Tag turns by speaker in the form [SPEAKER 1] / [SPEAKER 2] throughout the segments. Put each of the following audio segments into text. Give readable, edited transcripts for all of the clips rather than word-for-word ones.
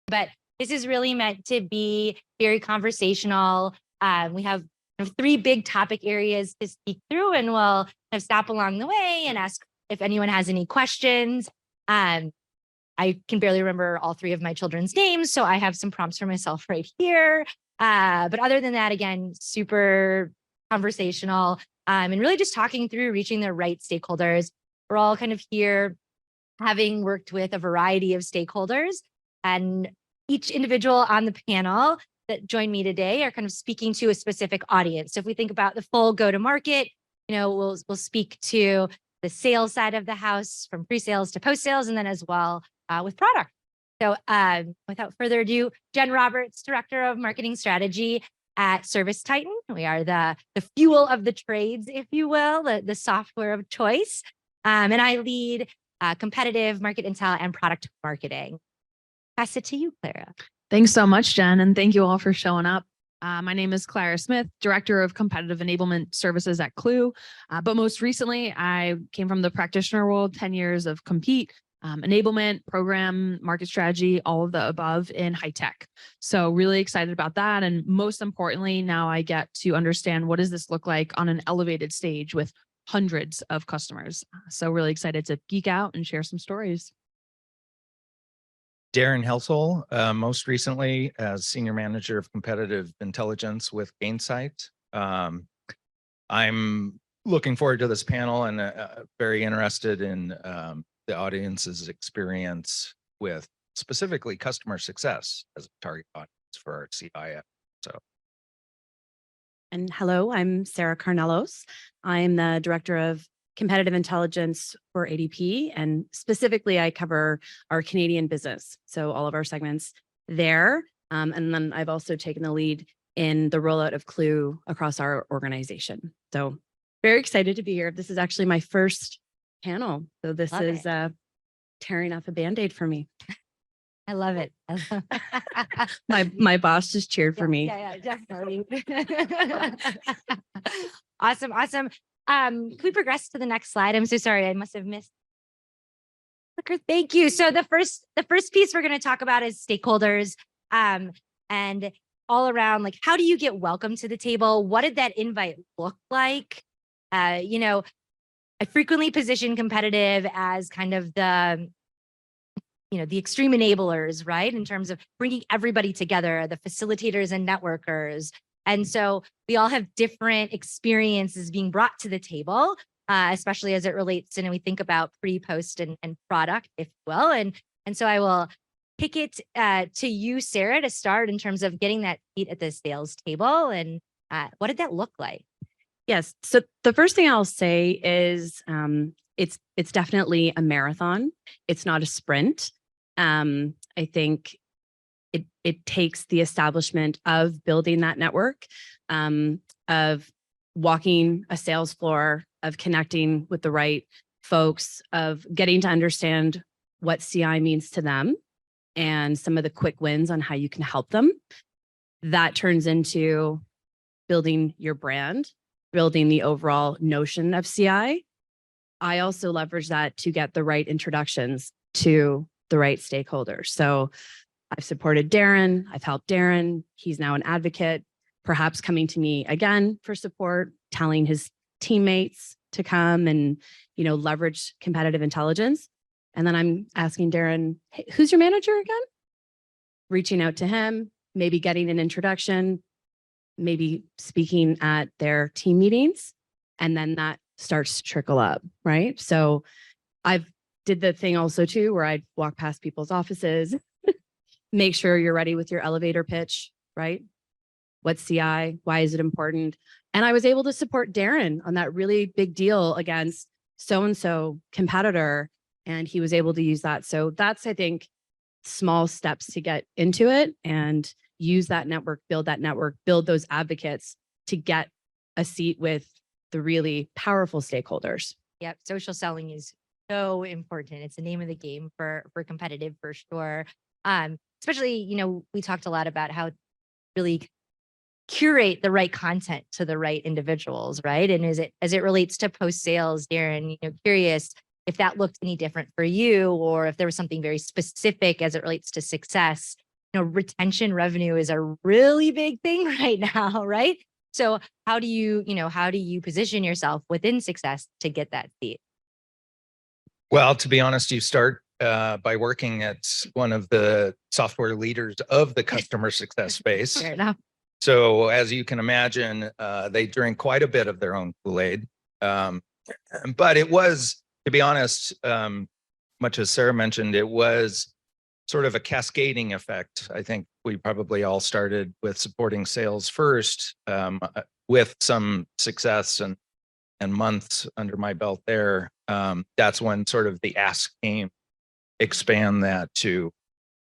[SPEAKER 1] But this is really meant to be very conversational. We have three big topic areas to speak through, and we'll kind of stop along the way and ask if anyone has any questions. I can barely remember all three of my children's names, so I have some prompts for myself right here. But other than that, again, super conversational, and really just talking through reaching the right stakeholders. We're all kind of here having worked with a variety of stakeholders, and each individual on the panel that joined me today are kind of speaking to a specific audience. So if we think about the full go-to-market, we'll speak to the sales side of the house, from pre-sales to post-sales, and then as well with product. So without further ado, Jen Roberts, Director of Marketing Strategy at ServiceTitan. We are the fuel of the trades, if you will, the software of choice. And I lead competitive market intel and product marketing. Pass it to you, Clara.
[SPEAKER 2] Thanks so much, Jen, and thank you all for showing up. My name is Clara Smith, Director of Competitive Enablement Services at Clue. But most recently, I came from the practitioner world, 10 years of Compete, enablement, program, market strategy, all of the above in high tech. So really excited about that. And most importantly, now I get to understand what does this look like on an elevated stage with hundreds of customers. So really excited to geek out and share some stories.
[SPEAKER 3] Darren Helsel, most recently as Senior Manager of Competitive Intelligence with Gainsight. I'm looking forward to this panel and very interested in the audience's experience with specifically customer success as a target audience for our CIF.
[SPEAKER 4] And hello, I'm Sarah Carnelos. I'm the Director of Competitive Intelligence for ADP, and specifically I cover our Canadian business, so all of our segments there. And then I've also taken the lead in the rollout of Clue across our organization. So very excited to be here. This is actually my first panel, so this is tearing off a Band-Aid for me.
[SPEAKER 1] I love it.
[SPEAKER 4] My boss just cheered for me.
[SPEAKER 1] Yeah, definitely. Awesome. Can we progress to the next slide? I'm so sorry, I must have missed. Thank you. So the first piece we're going to talk about is stakeholders, and all around, like, how do you get welcome to the table? What did that invite look like? I frequently position competitive as kind of the extreme enablers, right? In terms of bringing everybody together, the facilitators and networkers. And so we all have different experiences being brought to the table, especially as it relates to, we think about pre, post, and product, if you will. And so I will kick it to you, Sarah, to start in terms of getting that seat at the sales table. And what did that look like?
[SPEAKER 4] Yes. So the first thing I'll say is it's definitely a marathon. It's not a sprint. I think it takes the establishment of building that network, of walking a sales floor, of connecting with the right folks, of getting to understand what CI means to them and some of the quick wins on how you can help them. That turns into building your brand, building the overall notion of CI. I also leverage that to get the right introductions to the right stakeholders. So I've supported Darren, I've helped Darren. He's now an advocate, perhaps coming to me again for support, telling his teammates to come and, leverage competitive intelligence. And then I'm asking Darren, hey, who's your manager again? Reaching out to him, maybe getting an introduction, maybe speaking at their team meetings, and then that starts to trickle up, right? So I've did the thing also too, where I'd walk past people's offices, make sure you're ready with your elevator pitch, right? What's CI? Why is it important? And I was able to support Darren on that really big deal against so-and-so competitor, and he was able to use that. So that's, I think, small steps to get into it and use that network, build those advocates to get a seat with the really powerful stakeholders.
[SPEAKER 1] Yep, social selling is so important. It's the name of the game for competitive, for sure. Especially, we talked a lot about how really curate the right content to the right individuals, right? And as it relates to post sales, Darren, curious if that looked any different for you, or if there was something very specific as it relates to success retention revenue is a really big thing right now, right? So how do you position yourself within success to get that seat?
[SPEAKER 3] Well, to be honest, you start by working at one of the software leaders of the customer success space.
[SPEAKER 1] Fair enough.
[SPEAKER 3] So as you can imagine, they drink quite a bit of their own Kool-Aid. But it was, to be honest, much as Sarah mentioned, it was sort of a cascading effect. I think we probably all started with supporting sales first, with some success and months under my belt there. That's when sort of the ask came, expand that to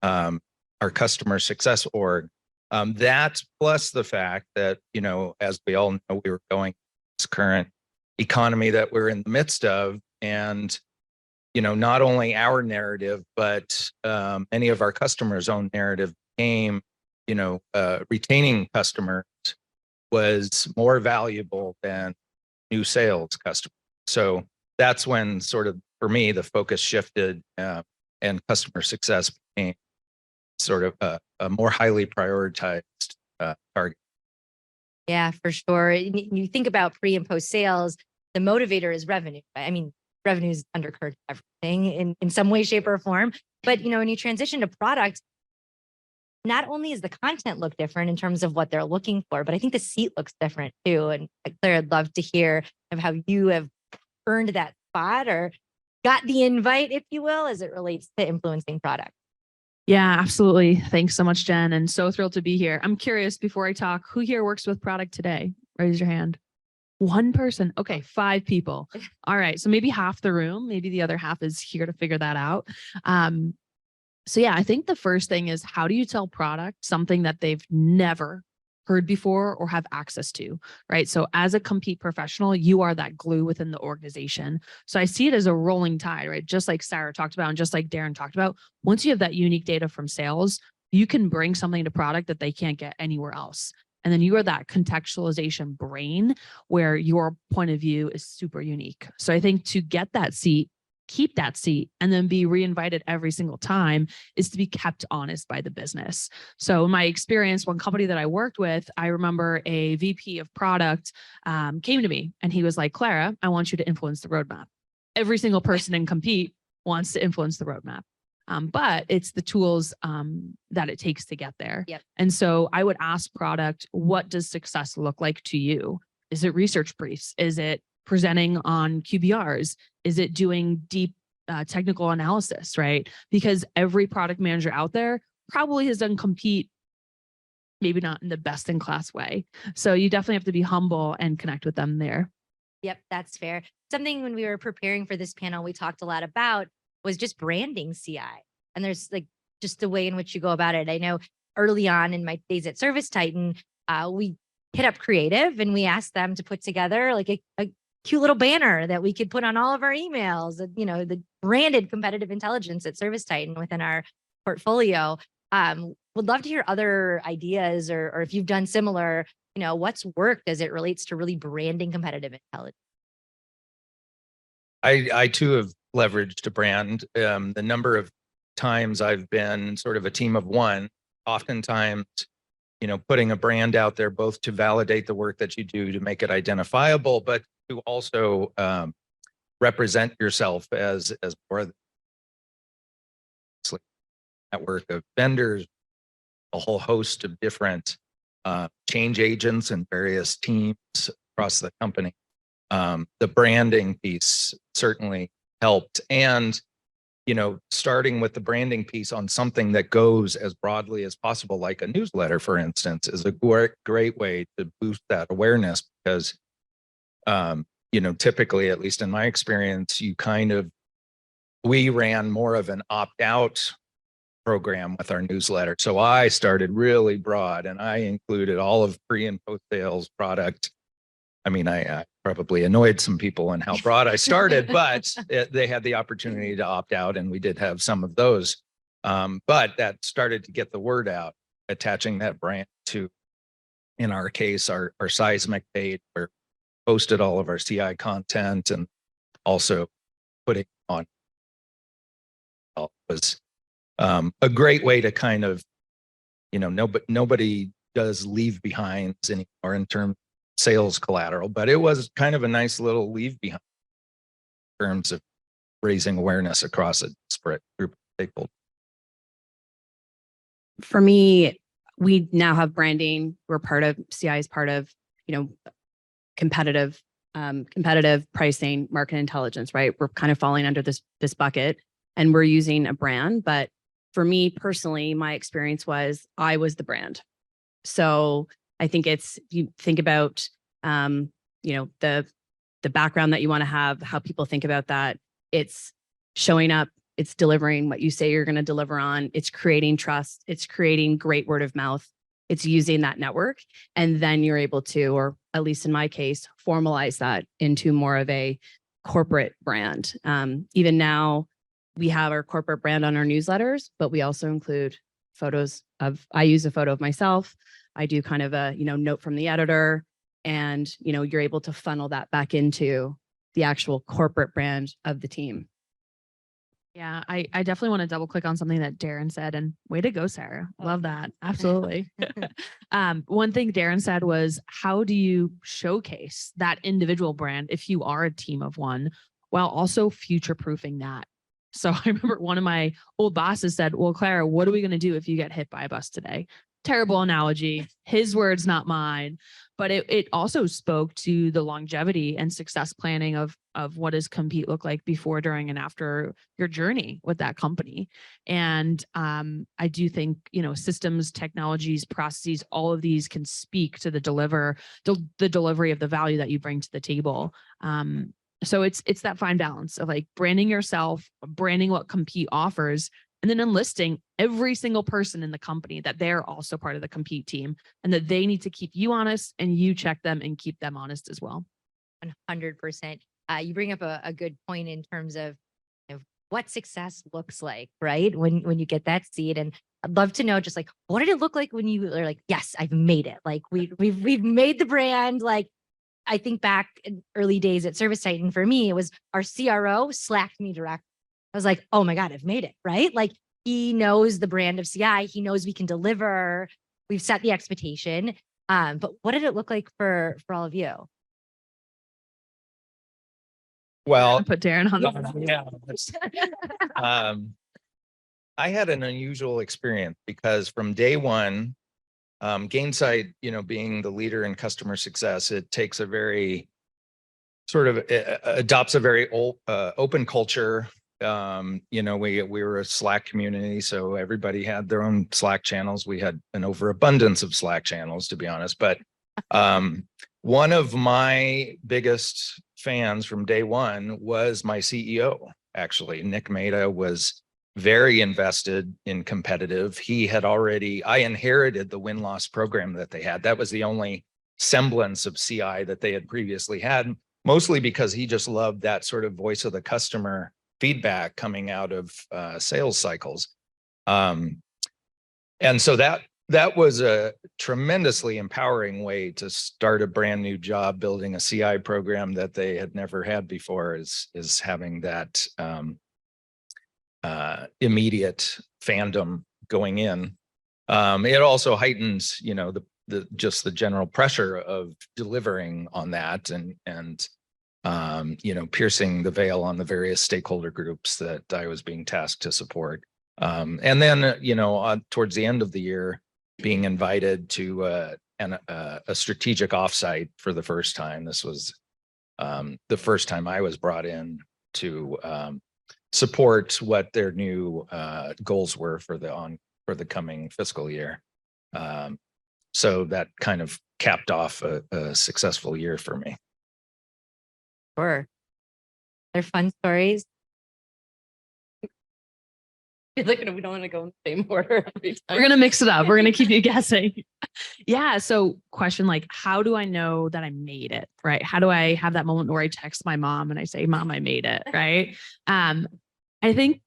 [SPEAKER 3] our customer success org. That plus the fact that, as we all know, we were going this current economy that we're in the midst of, and not only our narrative, but many of our customers' own narrative came, retaining customers was more valuable than new sales customers. So that's when sort of, for me, the focus shifted, and customer success became sort of a more highly prioritized target.
[SPEAKER 1] Yeah, for sure. You think about pre and post sales, the motivator is revenue. I mean, revenue is undercurrent everything in some way, shape, or form. But when you transition to product, not only is the content look different in terms of what they're looking for, but I think the seat looks different too. And Claire, I'd love to hear of how you have earned that spot or got the invite, if you will, as it relates to influencing product.
[SPEAKER 2] Yeah, absolutely. Thanks so much, Jen. And so thrilled to be here. I'm curious, before I talk, who here works with product today? Raise your hand. One person. Okay, 5 people. All right. So maybe half the room, maybe the other half is here to figure that out. So yeah, I think the first thing is, how do you tell product something that they've never heard before or have access to, right? So as a Compete professional, you are that glue within the organization. So I see it as a rolling tide, right? Just like Sarah talked about, and just like Darren talked about, once you have that unique data from sales, you can bring something to product that they can't get anywhere else. And then you are that contextualization brain where your point of view is super unique. So I think to get that seat, keep that seat, and then be reinvited every single time is to be kept honest by the business. So in my experience, one company that I worked with, I remember a VP of product came to me and he was like, Clara, I want you to influence the roadmap. Every single person in Compete wants to influence the roadmap. But it's the tools that it takes to get there.
[SPEAKER 1] Yep.
[SPEAKER 2] And so I would ask product, what does success look like to you? Is it research briefs? Is it presenting on QBRs? Is it doing deep technical analysis, right? Because every product manager out there probably has done Compete, maybe not in the best in class way. So you definitely have to be humble and connect with them there.
[SPEAKER 1] Yep, that's fair. Something when we were preparing for this panel, we talked a lot about was just branding CI. And there's like just the way in which you go about it. I know early on in my days at ServiceTitan, we hit up creative and we asked them to put together like a cute little banner that we could put on all of our emails, the branded competitive intelligence at ServiceTitan within our portfolio. Would love to hear other ideas or if you've done similar, what's worked as it relates to really branding competitive intelligence.
[SPEAKER 3] I too have leveraged a brand. The number of times I've been sort of a team of one, oftentimes, putting a brand out there, both to validate the work that you do to make it identifiable, but to also represent yourself as more of the network of vendors, a whole host of different change agents and various teams across the company. The branding piece certainly helped. And, starting with the branding piece on something that goes as broadly as possible, like a newsletter, for instance, is a great way to boost that awareness because, typically, at least in my experience, we ran more of an opt-out program with our newsletter. So I started really broad and I included all of pre and post sales product. I mean, I probably annoyed some people on how broad I started, but they had the opportunity to opt out and we did have some of those. But that started to get the word out, attaching that brand to, in our case, our seismic page where we posted all of our CI content and also putting on was a great way to kind of nobody does leave behinds anymore in terms of sales collateral, but it was kind of a nice little leave behind in terms of raising awareness across a disparate group of stakeholders.
[SPEAKER 4] For me, we now have branding. We're part of CI is part of, competitive pricing, market intelligence, right? We're kind of falling under this bucket, and we're using a brand. But for me personally, my experience was I was the brand. So I think you think about, the background that you want to have, how people think about that. It's showing up, it's delivering what you say you're going to deliver on. It's creating trust. It's creating great word of mouth. It's using that network. And then you're able to, or at least in my case, formalize that into more of a corporate brand. Even now, we have our corporate brand on our newsletters, but we also include photos I use a photo of myself. I do kind of a, note from the editor, and, you're able to funnel that back into the actual corporate brand of the team.
[SPEAKER 2] Yeah, I definitely want to double click on something that Darren said, and way to go, Sarah. Love that. Absolutely. One thing Darren said was, how do you showcase that individual brand if you are a team of one, while also future-proofing that? So I remember one of my old bosses said, well, Clara, what are we going to do if you get hit by a bus today? Terrible analogy, his words, not mine. But it also spoke to the longevity and success planning of what does Compete look like before, during, and after your journey with that company. And I do think, systems, technologies, processes, all of these can speak to the delivery of the value that you bring to the table. So it's that fine balance of like branding yourself, branding what Compete offers, and then enlisting every single person in the company that they're also part of the Compete team, and that they need to keep you honest and you check them and keep them honest as well.
[SPEAKER 1] 100%. You bring up a good point in terms of what success looks like, right? When you get that seed. And I'd love to know, just like, what did it look like when you are like, yes, I've made it. Like we've made the brand. Like, I think back in early days at ServiceTitan, for me, it was our CRO slacked me direct. I was like, oh my God, I've made it, right? Like, he knows the brand of CI. He knows we can deliver. We've set the expectation. But what did it look like for all of you?
[SPEAKER 3] Well,
[SPEAKER 2] Put Darren on the
[SPEAKER 3] yeah. I had an unusual experience because from day one, Gainsight, being the leader in customer success, it takes a very adopts a very open culture. We were a Slack community, so everybody had their own Slack channels. We had an overabundance of Slack channels, to be honest. But one of my biggest fans from day one was my CEO. Actually, Nick Maida was very invested in competitive. I inherited the win-loss program that they had. That was the only semblance of CI that they had previously had, mostly because he just loved that sort of voice of the customer feedback coming out of sales cycles. And so that was a tremendously empowering way to start a brand new job, building a CI program that they had never had before, is having that immediate fandom going in. It also heightens, just the general pressure of delivering on that and piercing the veil on the various stakeholder groups that I was being tasked to support. And then, towards the end of the year, being invited to a strategic offsite for the first time. This was the first time I was brought in to support what their new goals were for the coming fiscal year. So that kind of capped off a successful year for me.
[SPEAKER 1] Sure. They're fun stories.
[SPEAKER 4] Like, we don't want to go in the same order every time.
[SPEAKER 2] We're going to mix it up. We're going to keep you guessing. Yeah. So question, like, how do I know that I made it? Right. How do I have that moment where I text my mom and I say, Mom, I made it. Right. I think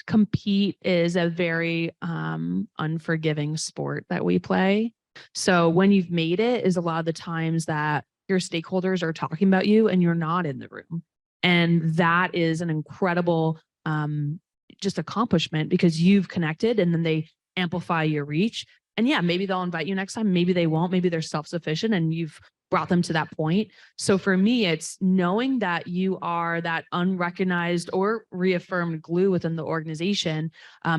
[SPEAKER 2] Compete is a very unforgiving sport that we play. So when you've made it is a lot of the times that your stakeholders are talking about you and you're not in the room. And that is an incredible just accomplishment, because you've connected and then they amplify your reach. And yeah, maybe they'll invite you next time. Maybe they won't. Maybe they're self-sufficient and you've brought them to that point. So for me, it's knowing that you are that unrecognized or reaffirmed glue within the organization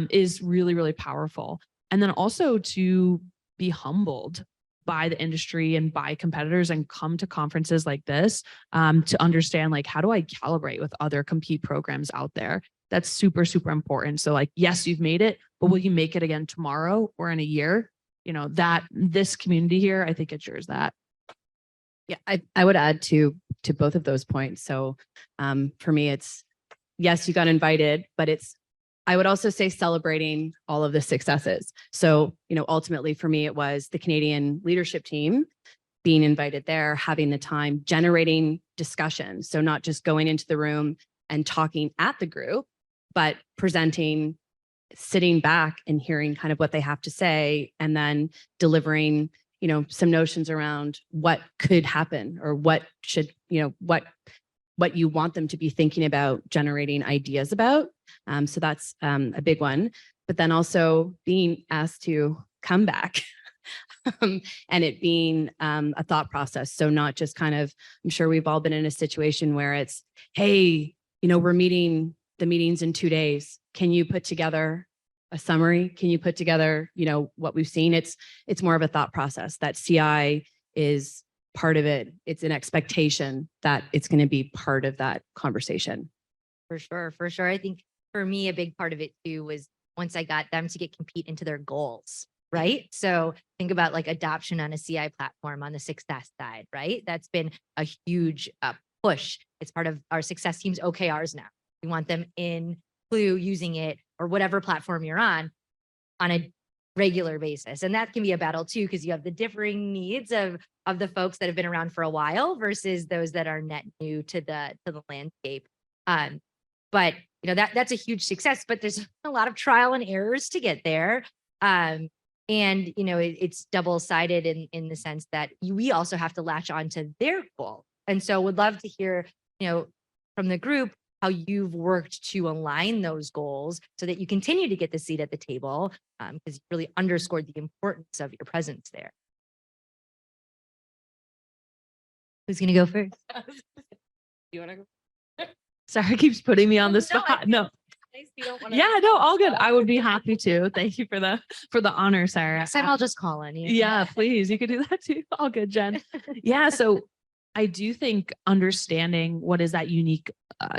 [SPEAKER 2] is really, really powerful. And then also to be humbled by the industry and by competitors and come to conferences like this to understand, like, how do I calibrate with other compete programs out there? That's super, super important. So like, yes, you've made it, but will you make it again tomorrow or in a year? You know, that this community here, I think ensures that.
[SPEAKER 4] Yeah, I would add to both of those points. So for me, it's yes, you got invited, but I would also say celebrating all of the successes. So, you know, ultimately for me, it was the Canadian leadership team being invited there, having the time, generating discussion. So not just going into the room and talking at the group, but presenting, sitting back and hearing kind of what they have to say, and then delivering, you know, some notions around what could happen or what should, you know, what you want them to be thinking about, generating ideas about. So that's a big one. But then also being asked to come back and it being a thought process. So not just kind of, I'm sure we've all been in a situation where it's, hey, you know, we're meeting, the meeting's in 2 days. Can you put together a summary? Can you put together, you know, what we've seen? It's more of a thought process. That CI is part of it. It's an expectation that it's going to be part of that conversation.
[SPEAKER 1] For sure, for sure. I think for me, a big part of it too was once I got them to get compete into their goals, right? So think about like adoption on a CI platform on the success side, right? That's been a huge push. It's part of our success team's OKRs now. We want them in Clue using it or whatever platform you're on a regular basis. And that can be a battle too, because you have the differing needs of the folks that have been around for a while versus those that are net new to the landscape. But you know, that's a huge success, but there's a lot of trial and errors to get there. And you know, it's double-sided in the sense that we also have to latch on to their goal. And so would love to hear, you know, from the group, how you've worked to align those goals so that you continue to get the seat at the table, because you really underscored the importance of your presence there. Who's going to go first?
[SPEAKER 5] You want to go?
[SPEAKER 2] Sarah keeps putting me on the
[SPEAKER 5] No,
[SPEAKER 2] spot. No.
[SPEAKER 5] You don't want
[SPEAKER 2] Yeah, no, all good. I would be happy to. Thank you for the honor, Sarah.
[SPEAKER 1] Next time I'll just call on you.
[SPEAKER 2] Yeah, please. You could do that too. All good, Jen. Yeah. So I do think understanding what is that unique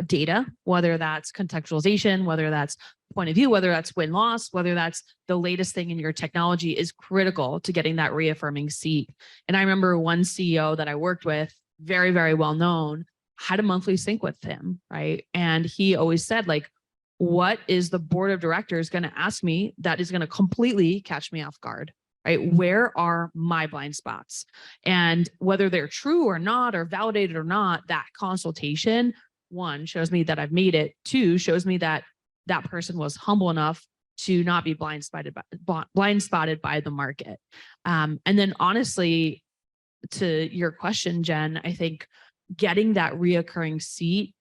[SPEAKER 2] data, whether that's contextualization, whether that's point of view, whether that's win-loss, whether that's the latest thing in your technology, is critical to getting that reaffirming seat. And I remember one CEO that I worked with, very, very well known, had a monthly sync with him, right? And he always said, like, what is the board of directors going to ask me that is going to completely catch me off guard? Right? Where are my blind spots? And whether they're true or not, or validated or not, that consultation, one, shows me that I've made it. Two, shows me that that person was humble enough to not be blind spotted by the market. And then honestly, to your question, Jen, I think getting that reoccurring seat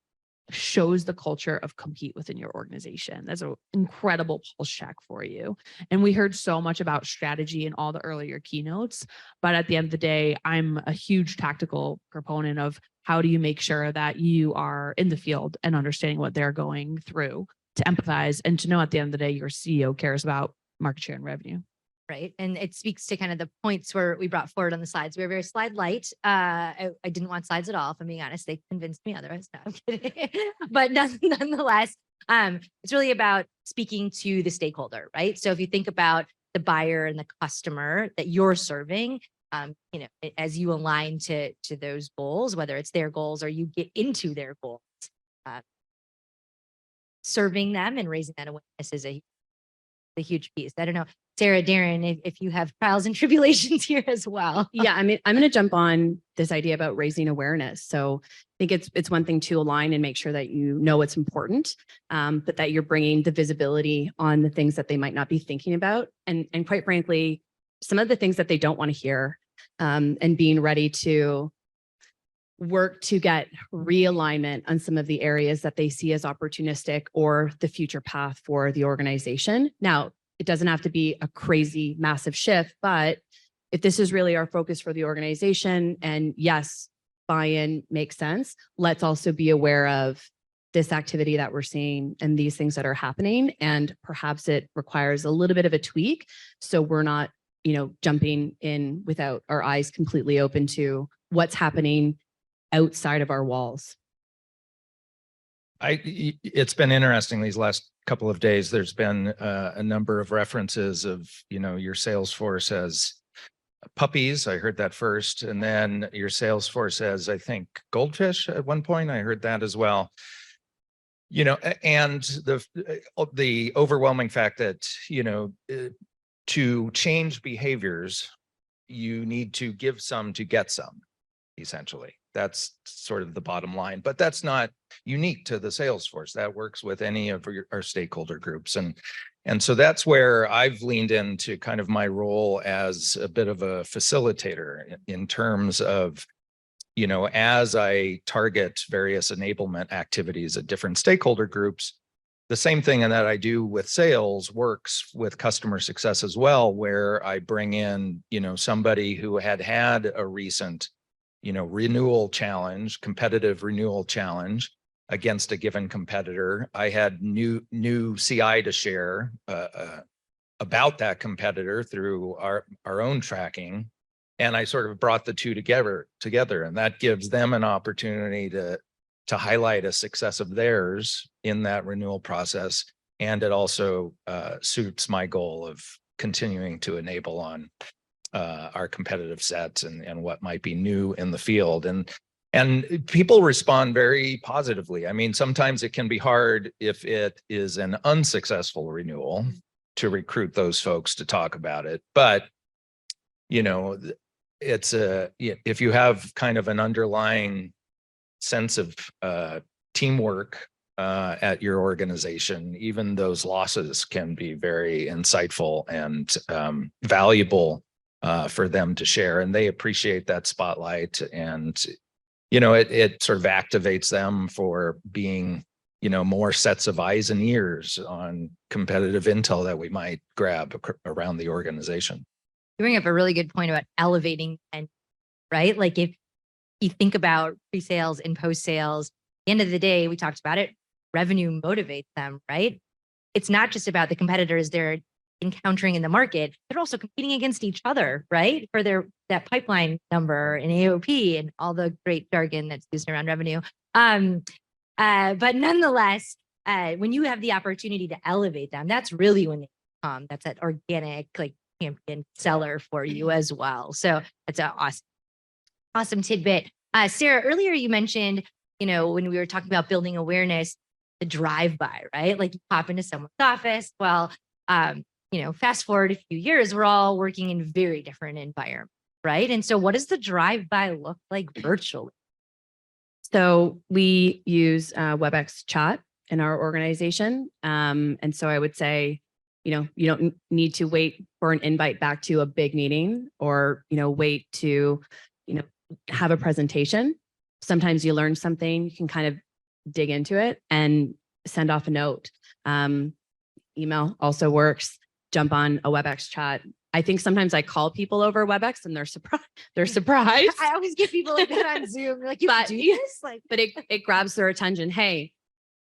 [SPEAKER 2] shows the culture of compete within your organization. That's an incredible pulse check for you. And we heard so much about strategy in all the earlier keynotes, but at the end of the day, I'm a huge tactical proponent of how do you make sure that you are in the field and understanding what they're going through, to empathize and to know at the end of the day, your CEO cares about market share and revenue.
[SPEAKER 1] Right. And it speaks to kind of the points where we brought forward on the slides. We were very slide light. I didn't want slides at all, if I'm being honest. They convinced me otherwise. No, I'm kidding. But nonetheless, it's really about speaking to the stakeholder, right? So if you think about the buyer and the customer that you're serving, you know, as you align to those goals, whether it's their goals or you get into their goals, serving them and raising that awareness is a huge piece. I don't know, Sarah, Darren, if you have trials and tribulations here as well.
[SPEAKER 4] Yeah, I mean, I'm going to jump on this idea about raising awareness. So I think it's one thing to align and make sure that you know what's important, but that you're bringing the visibility on the things that they might not be thinking about, and quite frankly, some of the things that they don't want to hear, and being ready to work to get realignment on some of the areas that they see as opportunistic or the future path for the organization. Now, it doesn't have to be a crazy massive shift, but if this is really our focus for the organization, and yes, buy-in makes sense, let's also be aware of this activity that we're seeing and these things that are happening. And perhaps it requires a little bit of a tweak. So we're not, jumping in without our eyes completely open to what's happening outside of our walls.
[SPEAKER 3] It's been interesting these last couple of days. There's been a number of references of, your sales force as puppies. I heard that first. And then your sales force as, I think, goldfish at one point. I heard that as well. And the overwhelming fact that, to change behaviors, you need to give some to get some, essentially. That's sort of the bottom line, but that's not unique to the sales force. That works with any of our stakeholder groups. And so that's where I've leaned into kind of my role as a bit of a facilitator in terms of, as I target various enablement activities at different stakeholder groups, the same thing that I do with sales works with customer success as well, where I bring in, somebody who had a recent, renewal challenge, competitive renewal challenge against a given competitor. I had new CI to share about that competitor through our own tracking. And I sort of brought the two together, and that gives them an opportunity to highlight a success of theirs in that renewal process. And it also suits my goal of continuing to enable on our competitive sets and what might be new in the field. And people respond very positively. I mean, sometimes it can be hard if it is an unsuccessful renewal to recruit those folks to talk about it. But, it's if you have kind of an underlying sense of teamwork at your organization, even those losses can be very insightful and valuable for them to share. And they appreciate that spotlight. And, it sort of activates them for being, more sets of eyes and ears on competitive intel that we might grab around the organization.
[SPEAKER 1] You bring up a really good point about elevating, and right? Like if you think about pre-sales and post-sales, at the end of the day, we talked about it, revenue motivates them, right? It's not just about the competitors they're encountering in the market, they're also competing against each other, right? For that pipeline number and AOP and all the great jargon that's used around revenue. But nonetheless, when you have the opportunity to elevate them, that's really when they come. That's that organic, like, champion seller for you as well. So it's an awesome tidbit. Sarah, earlier you mentioned, when we were talking about building awareness, the drive-by, right? Like you pop into someone's office. Well, fast forward a few years, we're all working in very different environments, right? And so what does the drive-by look like virtually?
[SPEAKER 4] So we use WebEx chat in our organization. And so I would say, you don't need to wait for an invite back to a big meeting or, wait to, have a presentation. Sometimes you learn something, you can kind of dig into it and send off a note. Email also works. Jump on a WebEx chat. I think sometimes I call people over WebEx and they're surprised.
[SPEAKER 1] I always get people like that on Zoom. They're like, you do this? Like,
[SPEAKER 4] but it grabs their attention. Hey,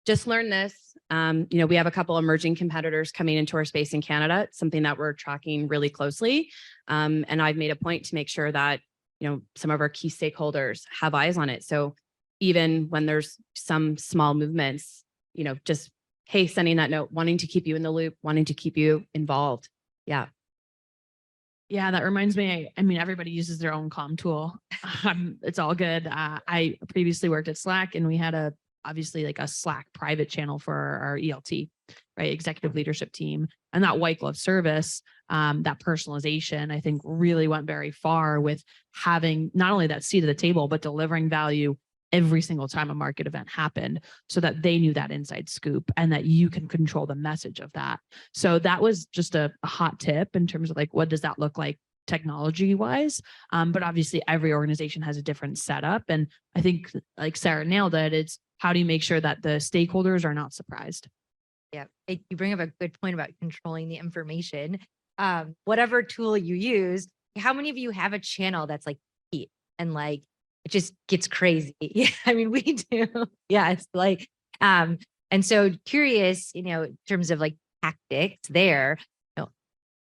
[SPEAKER 4] just learn this. We have a couple emerging competitors coming into our space in Canada. It's something that we're tracking really closely. And I've made a point to make sure that, some of our key stakeholders have eyes on it. So even when there's some small movements, just, hey, sending that note, wanting to keep you in the loop, wanting to keep you involved. Yeah.
[SPEAKER 2] Yeah, that reminds me. I mean, everybody uses their own comm tool. It's all good. I previously worked at Slack, and we had obviously like a Slack private channel for our ELT, right? Executive leadership team. And that white glove service, that personalization, I think really went very far with having not only that seat at the table, but delivering value every single time a market event happened so that they knew that inside scoop and that you can control the message of that. So that was just a hot tip in terms of like, what does that look like technology wise? But obviously every organization has a different setup. And I think like Sarah nailed it, it's how do you make sure that the stakeholders are not surprised?
[SPEAKER 1] Yeah, you bring up a good point about controlling the information. Whatever tool you use, how many of you have a channel that's like heat and like it just gets crazy? Yeah, I mean we do. Yeah, it's like and so curious, in terms of like tactics there,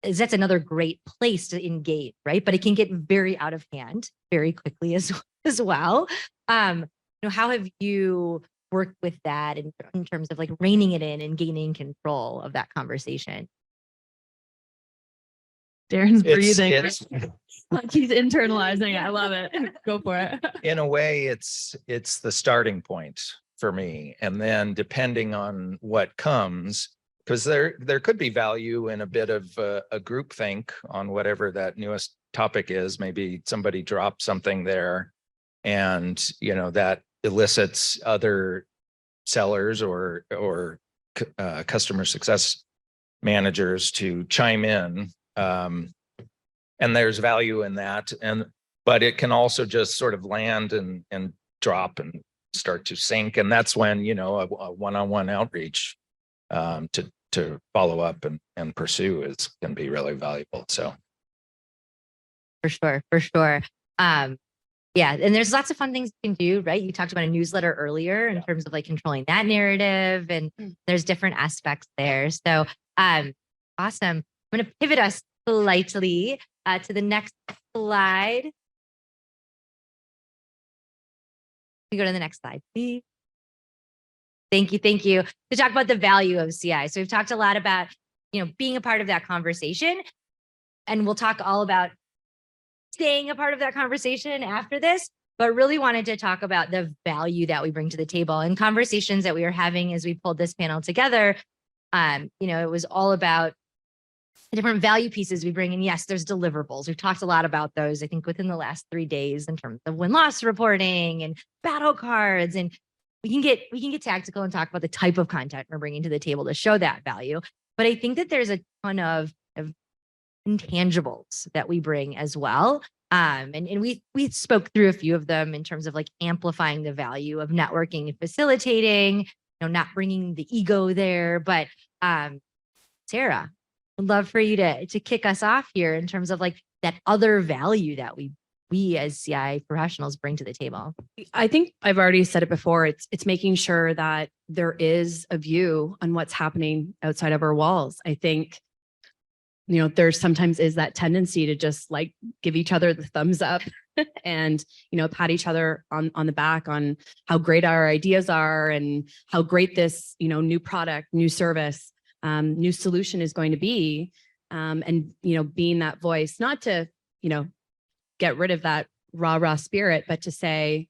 [SPEAKER 1] is that's another great place to engage, right? But it can get very out of hand very quickly as well. How have you worked with that in terms of like reining it in and gaining control of that conversation?
[SPEAKER 2] Darren's
[SPEAKER 3] It's,
[SPEAKER 2] breathing.
[SPEAKER 3] it's
[SPEAKER 2] Like he's internalizing it. I love it. Go for it.
[SPEAKER 3] in a way, it's the starting point for me. And then depending on what comes, because there could be value in a bit of a group think on whatever that newest topic is. Maybe somebody dropped something there and that elicits other sellers or customer success managers to chime in. And there's value in that. But it can also just sort of land and drop and start to sink. And that's when, a one-on-one outreach to follow up and pursue can be really valuable. So.
[SPEAKER 1] For sure. Yeah. And there's lots of fun things you can do, right? You talked about a newsletter earlier in terms of like controlling that narrative, and there's different aspects there. So awesome. I'm going to pivot us slightly to the next slide. We go to the next slide, please. Thank you. To talk about the value of CI. So we've talked a lot about, being a part of that conversation, and we'll talk all about staying a part of that conversation after this, but really wanted to talk about the value that we bring to the table and conversations that we were having as we pulled this panel together. It was all about the different value pieces we bring. And yes, there's deliverables. We've talked a lot about those, I think, within the last 3 days in terms of win-loss reporting and battle cards. And we can get tactical and talk about the type of content we're bringing to the table to show that value. But I think that there's a ton of intangibles that we bring as well. And we spoke through a few of them in terms of like amplifying the value of networking and facilitating, not bringing the ego there. But Sarah, I'd love for you to kick us off here in terms of like that other value that we as CI professionals bring to the table.
[SPEAKER 4] I think I've already said it before. It's making sure that there is a view on what's happening outside of our walls. I think, there sometimes is that tendency to just like give each other the thumbs up and, pat each other on the back on how great our ideas are and how great this, new product, new service, new solution is going to be. And, being that voice, not to, get rid of that rah spirit, but to say,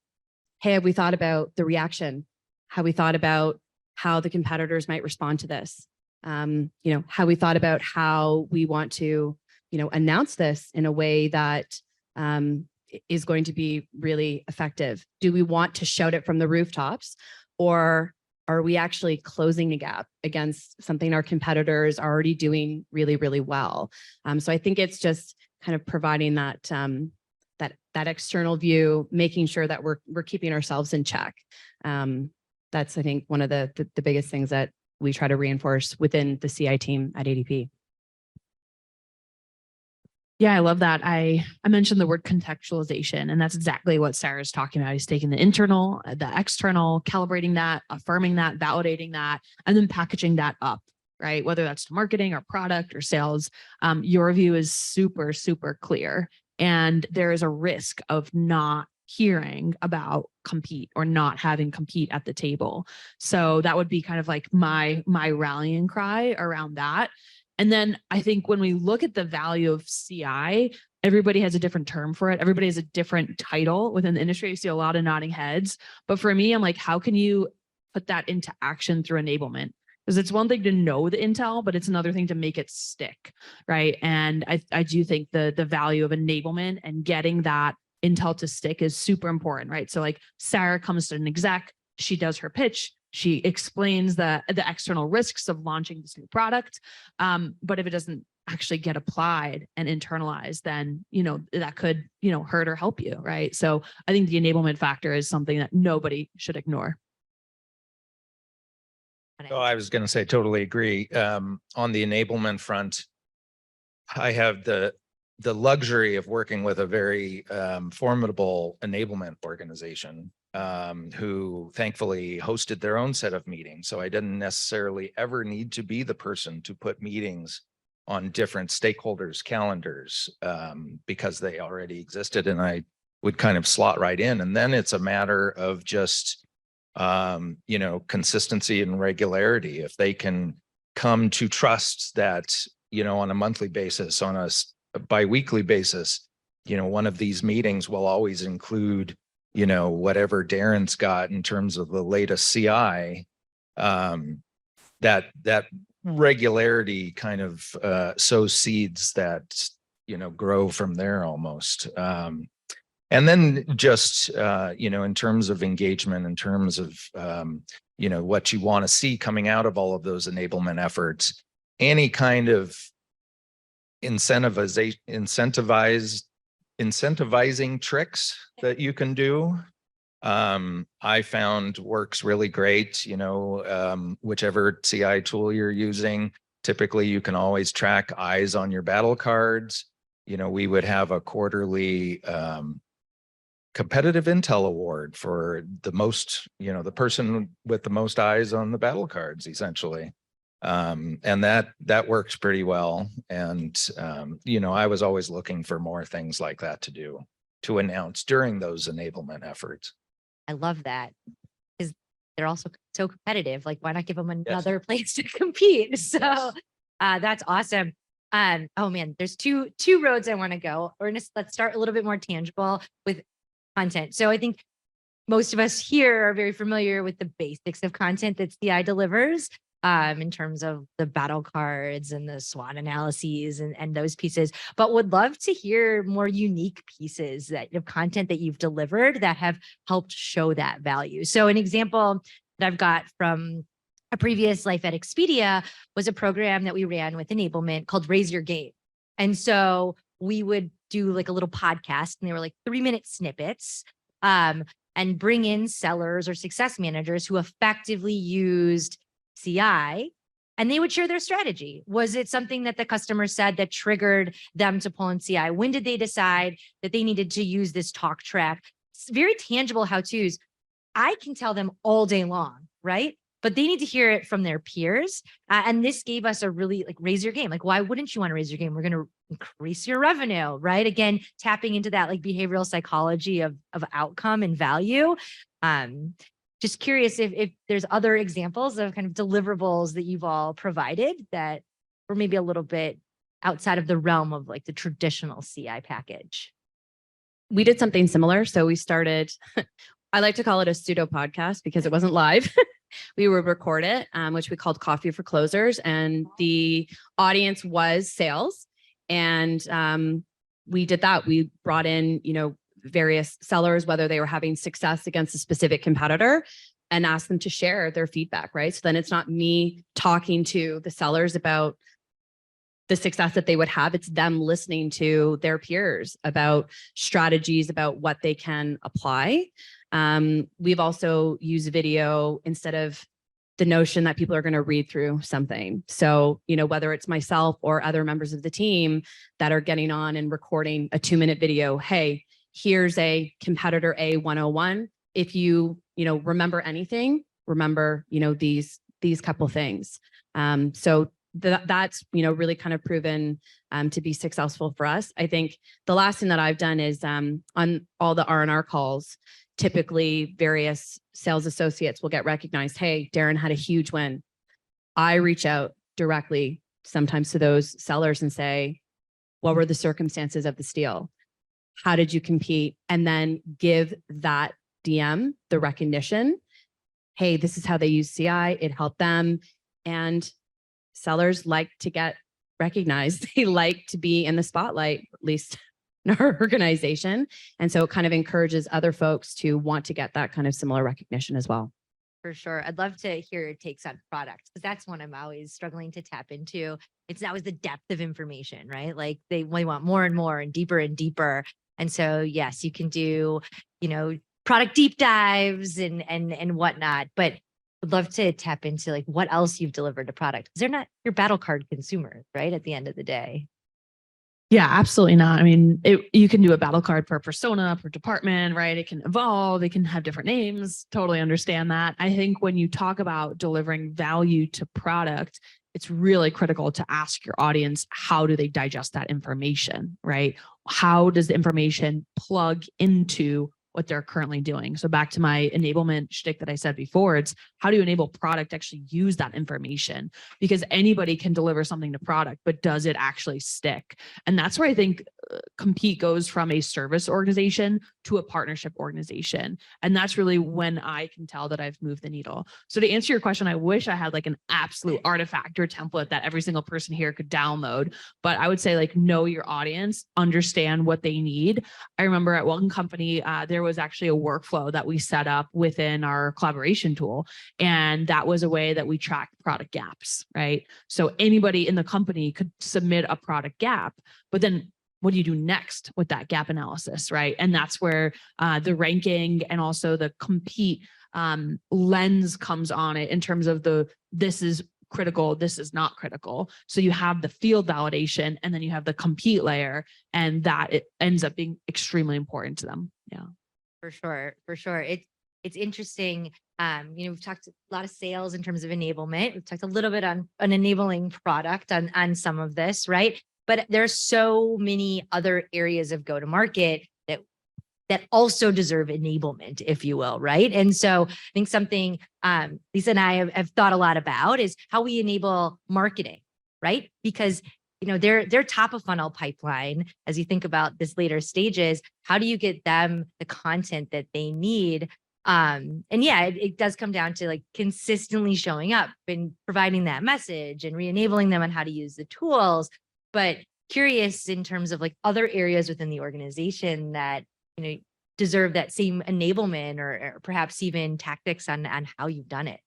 [SPEAKER 4] hey, have we thought about the reaction? Have we thought about how the competitors might respond to this? How we thought about how we want to, announce this in a way that is going to be really effective. Do we want to shout it from the rooftops, or are we actually closing the gap against something our competitors are already doing really, really well? So I think it's just kind of providing that that external view, making sure that we're keeping ourselves in check. That's, I think, one of the biggest things that we try to reinforce within the CI team at ADP.
[SPEAKER 2] Yeah, I love that. I mentioned the word contextualization, and that's exactly what Sarah's talking about. He's taking the internal, the external, calibrating that, affirming that, validating that, and then packaging that up, right? Whether that's to marketing or product or sales, your view is super, super clear. And there is a risk of not hearing about compete or not having compete at the table. So that would be kind of like my rallying cry around that. And then I think when we look at the value of CI, everybody has a different term for it. Everybody has a different title within the industry. You see a lot of nodding heads. But for me, I'm like, how can you put that into action through enablement? Because it's one thing to know the intel, but it's another thing to make it stick, right? And I do think the value of enablement and getting that intel to stick is super important, right? So like Sarah comes to an exec, she does her pitch, she explains the external risks of launching this new product. But if it doesn't actually get applied and internalized, then, that could, hurt or help you, right? So I think the enablement factor is something that nobody should ignore.
[SPEAKER 3] Oh, I was going to say, totally agree. On the enablement front, I have the luxury of working with a very formidable enablement organization who thankfully hosted their own set of meetings. So I didn't necessarily ever need to be the person to put meetings on different stakeholders' calendars because they already existed, and I would kind of slot right in. And then it's a matter of just consistency and regularity. If they can come to trust that, on a monthly basis, on a biweekly basis, one of these meetings will always include, whatever Darren's got in terms of the latest CI, that regularity kind of sows seeds that, grow from there almost. And then just, in terms of engagement, in terms of, what you want to see coming out of all of those enablement efforts, any kind of incentivizing tricks that you can do, I found works really great. Whichever CI tool you're using, typically you can always track eyes on your battle cards. We would have a quarterly competitive intel award for the most, the person with the most eyes on the battle cards, essentially. And that works pretty well. And, I was always looking for more things like that to announce during those enablement efforts.
[SPEAKER 1] I love that because they're also so competitive. Like, why not give them another place to compete? So that's awesome. Oh man, there's two roads I want to go. Let's start a little bit more tangible with content. So I think most of us here are very familiar with the basics of content that CI delivers in terms of the battle cards and the SWOT analyses and those pieces, but would love to hear more unique pieces of content that you've delivered that have helped show that value. So an example that I've got from a previous life at Expedia was a program that we ran with enablement called Raise Your Game. And so we would do like a little podcast, and they were like 3-minute snippets, and bring in sellers or success managers who effectively used CI, and they would share their strategy. Was it something that the customer said that triggered them to pull in CI? When did they decide that they needed to use this talk track? It's very tangible how-tos. I can tell them all day long, right? But they need to hear it from their peers. And this gave us a really raise your game. Like, why wouldn't you want to raise your game? We're going to increase your revenue, right? Again, tapping into that behavioral psychology of outcome and value. Just curious if there's other examples of kind of deliverables that you've all provided that were maybe a little bit outside of the realm of the traditional CI package.
[SPEAKER 4] We did something similar. So we started, I like to call it a pseudo podcast because it wasn't live. We would record it, which we called Coffee for Closers. And the audience was sales. And we did that. We brought in, various sellers, whether they were having success against a specific competitor, and asked them to share their feedback, right? So then it's not me talking to the sellers about the success that they would have. It's them listening to their peers about strategies, about what they can apply. We've also used video instead of the notion that people are going to read through something. So, whether it's myself or other members of the team that are getting on and recording a 2-minute video, hey, here's a competitor A 101. If you, remember anything, remember, these couple things. So that's, really kind of proven to be successful for us. I think the last thing that I've done is on all the R&R calls, typically various sales associates will get recognized. Hey, Darren had a huge win. I reach out directly sometimes to those sellers and say, what were the circumstances of this deal? How did you compete? And then give that DM the recognition. Hey, this is how they use CI. It helped them. And sellers like to get recognized. They like to be in the spotlight, at least in our organization. And so it kind of encourages other folks to want to get that kind of similar recognition as well.
[SPEAKER 1] For sure. I'd love to hear your takes on product, because that's one I'm always struggling to tap into. It's always the depth of information, right? Like they want more and more and deeper and deeper. And so, yes, you can do, product deep dives and whatnot, but would love to tap into like what else you've delivered to product. 'Cause they're not your battle card consumers, right? At the end of the day.
[SPEAKER 2] Yeah, absolutely not. I mean, you can do a battle card per persona, per department, right? It can evolve, it can have different names. Totally understand that. I think when you talk about delivering value to product, it's really critical to ask your audience, how do they digest that information, right? How does the information plug into what they're currently doing? So back to my enablement shtick that I said before, it's how do you enable product to actually use that information? Because anybody can deliver something to product, but does it actually stick? And that's where I think Compete goes from a service organization to a partnership organization. And that's really when I can tell that I've moved the needle. So to answer your question, I wish I had like an absolute artifact or template that every single person here could download. But I would say like, know your audience, understand what they need. I remember at Welcome Company, there was actually a workflow that we set up within our collaboration tool. And that was a way that we tracked product gaps, right? So anybody in the company could submit a product gap, but then what do you do next with that gap analysis, right? And that's where the ranking and also the Compete lens comes on it in terms of this is critical, this is not critical. So you have the field validation and then you have the Compete layer, and that it ends up being extremely important to them. Yeah.
[SPEAKER 1] For sure. For sure. It's interesting. We've talked a lot of sales in terms of enablement. We've talked a little bit on an enabling product on some of this, right? But there's so many other areas of go-to-market that also deserve enablement, if you will, right? And so I think something Lisa and I have thought a lot about is how we enable marketing, right? Because their top of funnel pipeline, as you think about this later stages, how do you get them the content that they need? And yeah, it does come down to like consistently showing up and providing that message and re-enabling them on how to use the tools. But curious in terms of like other areas within the organization that deserve that same enablement or perhaps even tactics on how you've done it.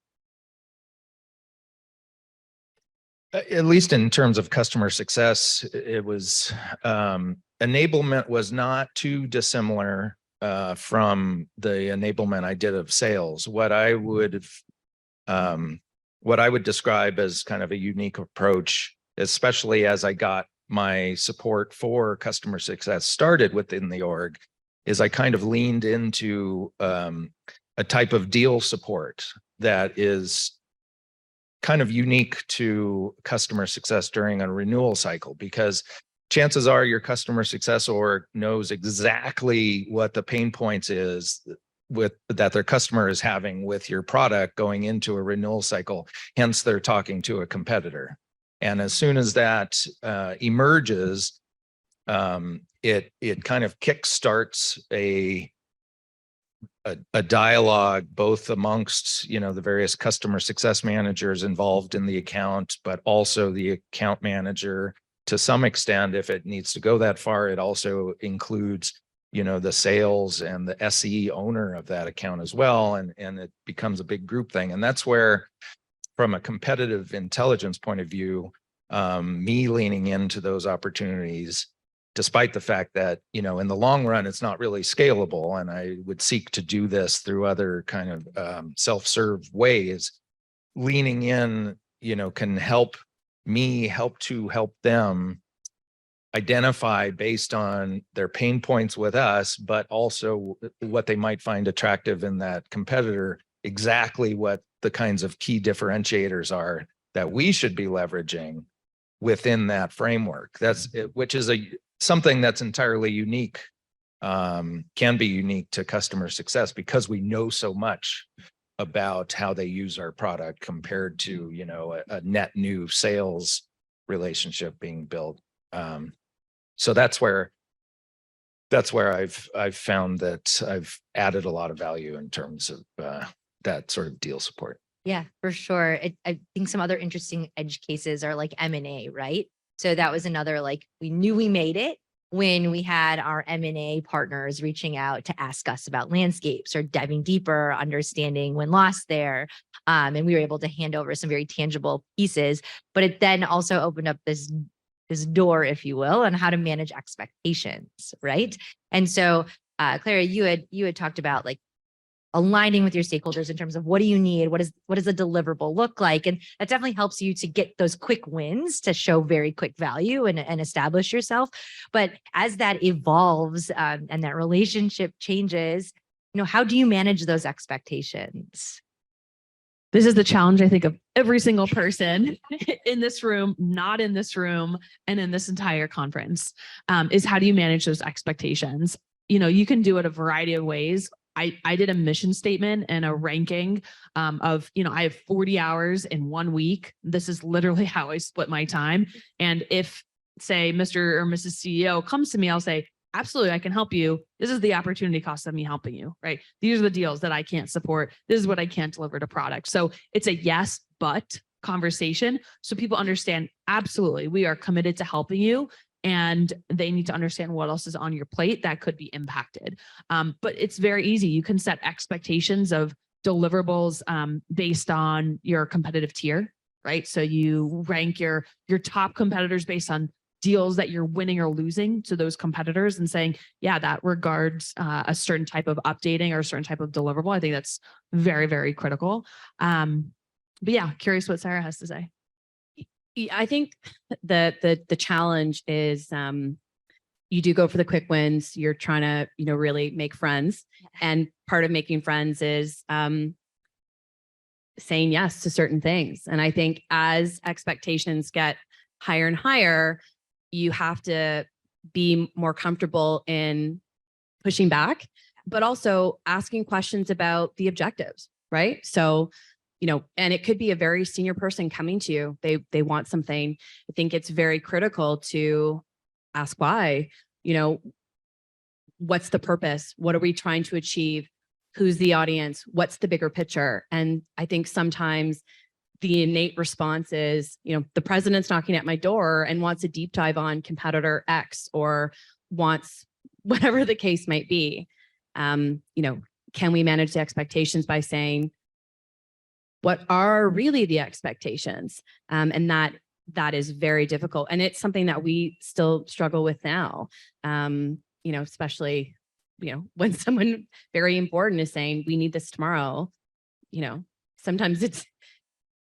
[SPEAKER 3] At least in terms of customer success, it was enablement was not too dissimilar from the enablement I did of sales. What I would describe as kind of a unique approach, especially as I got my support for customer success started within the org, is I kind of leaned into a type of deal support that is kind of unique to customer success during a renewal cycle, because chances are your customer success org knows exactly what the pain points is that their customer is having with your product going into a renewal cycle. Hence, they're talking to a competitor. And as soon as that emerges, it kind of kickstarts a dialogue both amongst the various customer success managers involved in the account, but also the account manager. To some extent, if it needs to go that far, it also includes the sales and the SE owner of that account as well, and it becomes a big group thing. And that's where, from a competitive intelligence point of view, me leaning into those opportunities, despite the fact that, in the long run, it's not really scalable. And I would seek to do this through other kind of self-serve ways. Leaning in, can help me help them identify based on their pain points with us, but also what they might find attractive in that competitor, exactly what the kinds of key differentiators are that we should be leveraging within that framework. Which is something that's entirely unique, can be unique to customer success, because we know so much about how they use our product compared to, a net new sales relationship being built. So that's where I've found that I've added a lot of value in terms of that sort of deal support.
[SPEAKER 1] Yeah, for sure. I think some other interesting edge cases are like M&A, right? So that was another, like, we knew we made it when we had our M&A partners reaching out to ask us about landscapes or diving deeper, understanding win-loss there. And we were able to hand over some very tangible pieces, but it then also opened up this door, if you will, on how to manage expectations, right? And so, Clara, you had talked about like aligning with your stakeholders in terms of what do you need, what does a deliverable look like, and that definitely helps you to get those quick wins to show very quick value and establish yourself. But as that evolves and that relationship changes, how do you manage those expectations?
[SPEAKER 2] This is the challenge, I think, of every single person in this room, not in this room, and in this entire conference, is how do you manage those expectations? You can do it a variety of ways. I did a mission statement and a ranking of, I have 40 hours in 1 week. This is literally how I split my time. And if, say, Mr. or Mrs. CEO comes to me, I'll say, absolutely, I can help you. This is the opportunity cost of me helping you, right? These are the deals that I can't support. This is what I can't deliver to product. So it's a yes, but conversation. So people understand, absolutely, we are committed to helping you. And they need to understand what else is on your plate that could be impacted. But it's very easy. You can set expectations of deliverables based on your competitive tier, right? So you rank your top competitors based on deals that you're winning or losing to those competitors and saying, yeah, that regards a certain type of updating or a certain type of deliverable. I think that's very, very critical. But yeah, curious what Sarah has to say.
[SPEAKER 4] I think the challenge is you do go for the quick wins. You're trying to, really make friends. And part of making friends is saying yes to certain things. And I think as expectations get higher and higher, you have to be more comfortable in pushing back, but also asking questions about the objectives, right? So, and it could be a very senior person coming to you. They want something. I think it's very critical to ask why, what's the purpose? What are we trying to achieve? Who's the audience? What's the bigger picture? And I think sometimes the innate response is, the president's knocking at my door and wants a deep dive on competitor X or wants whatever the case might be. Can we manage the expectations by saying, what are really the expectations? And that is very difficult. And it's something that we still struggle with now, especially, when someone very important is saying, we need this tomorrow, sometimes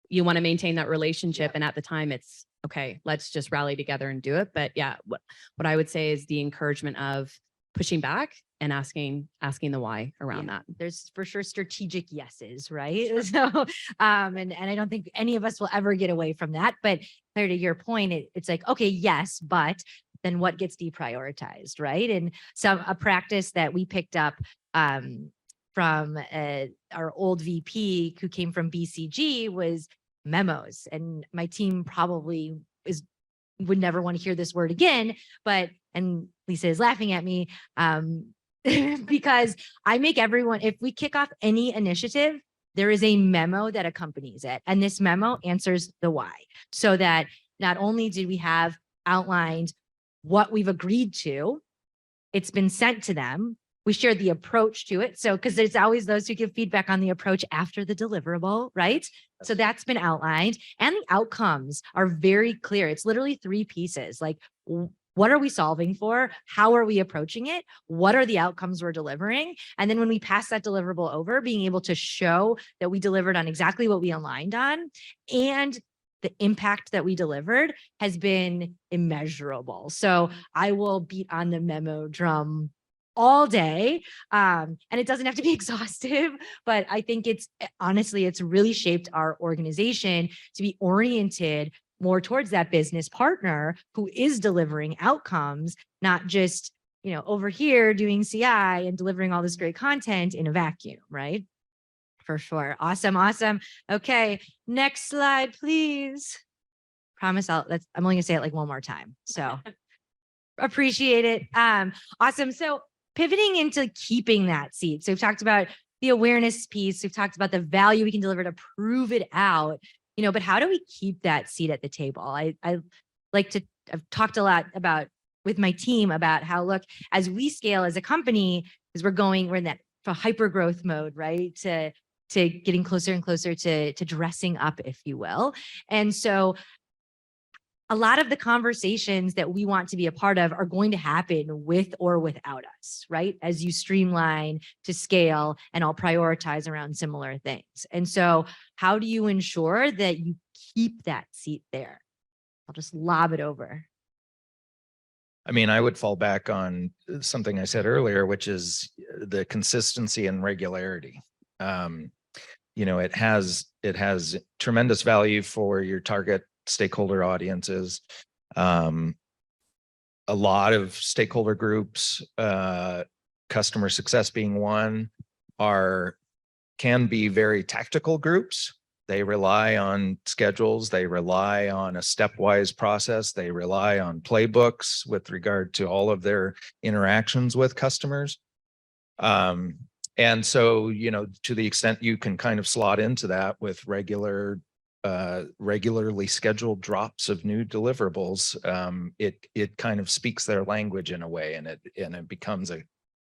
[SPEAKER 4] you want to maintain that relationship. And at the time it's, okay, let's just rally together and do it. But yeah, what I would say is the encouragement of pushing back and asking the why around that.
[SPEAKER 1] There's for sure strategic yeses, right? So, and I don't think any of us will ever get away from that. But Claire, to your point, it's like, okay, yes, but then what gets deprioritized, right? And a practice that we picked up from our old VP who came from BCG was memos. And my team probably would never want to hear this word again, and Lisa is laughing at me because I make everyone, if we kick off any initiative, there is a memo that accompanies it. And this memo answers the why, so that not only did we have outlined what we've agreed to, it's been sent to them. We shared the approach to it. So, because there's always those who give feedback on the approach after the deliverable, right? So that's been outlined, and the outcomes are very clear. It's literally 3 pieces. Like, what are we solving for? How are we approaching it? What are the outcomes we're delivering? And then when we pass that deliverable over, being able to show that we delivered on exactly what we aligned on, and the impact that we delivered has been immeasurable. So I will beat on the memo drum all day. And it doesn't have to be exhaustive, but I think it's really shaped our organization to be oriented more towards that business partner who is delivering outcomes, not just, over here doing CI and delivering all this great content in a vacuum, right? For sure. Awesome. Okay. Next slide, please. Promise I'm only gonna say it like one more time. So appreciate it. Awesome. So pivoting into keeping that seat. So we've talked about the awareness piece. We've talked about the value we can deliver to prove it out, but how do we keep that seat at the table? I've talked a lot about with my team about how, look, as we scale as a company, because we're in that hyper growth mode, right? To getting closer and closer to dressing up, if you will. And so a lot of the conversations that we want to be a part of are going to happen with or without us, right? As you streamline to scale and all prioritize around similar things. And so how do you ensure that you keep that seat there? I'll just lob it over.
[SPEAKER 3] I mean, I would fall back on something I said earlier, which is the consistency and regularity. It has tremendous value for your target stakeholder audiences. A lot of stakeholder groups, customer success being one, can be very tactical groups. They rely on schedules. They rely on a stepwise process. They rely on playbooks with regard to all of their interactions with customers. And so, to the extent you can kind of slot into that with regularly scheduled drops of new deliverables, it kind of speaks their language in a way, and it becomes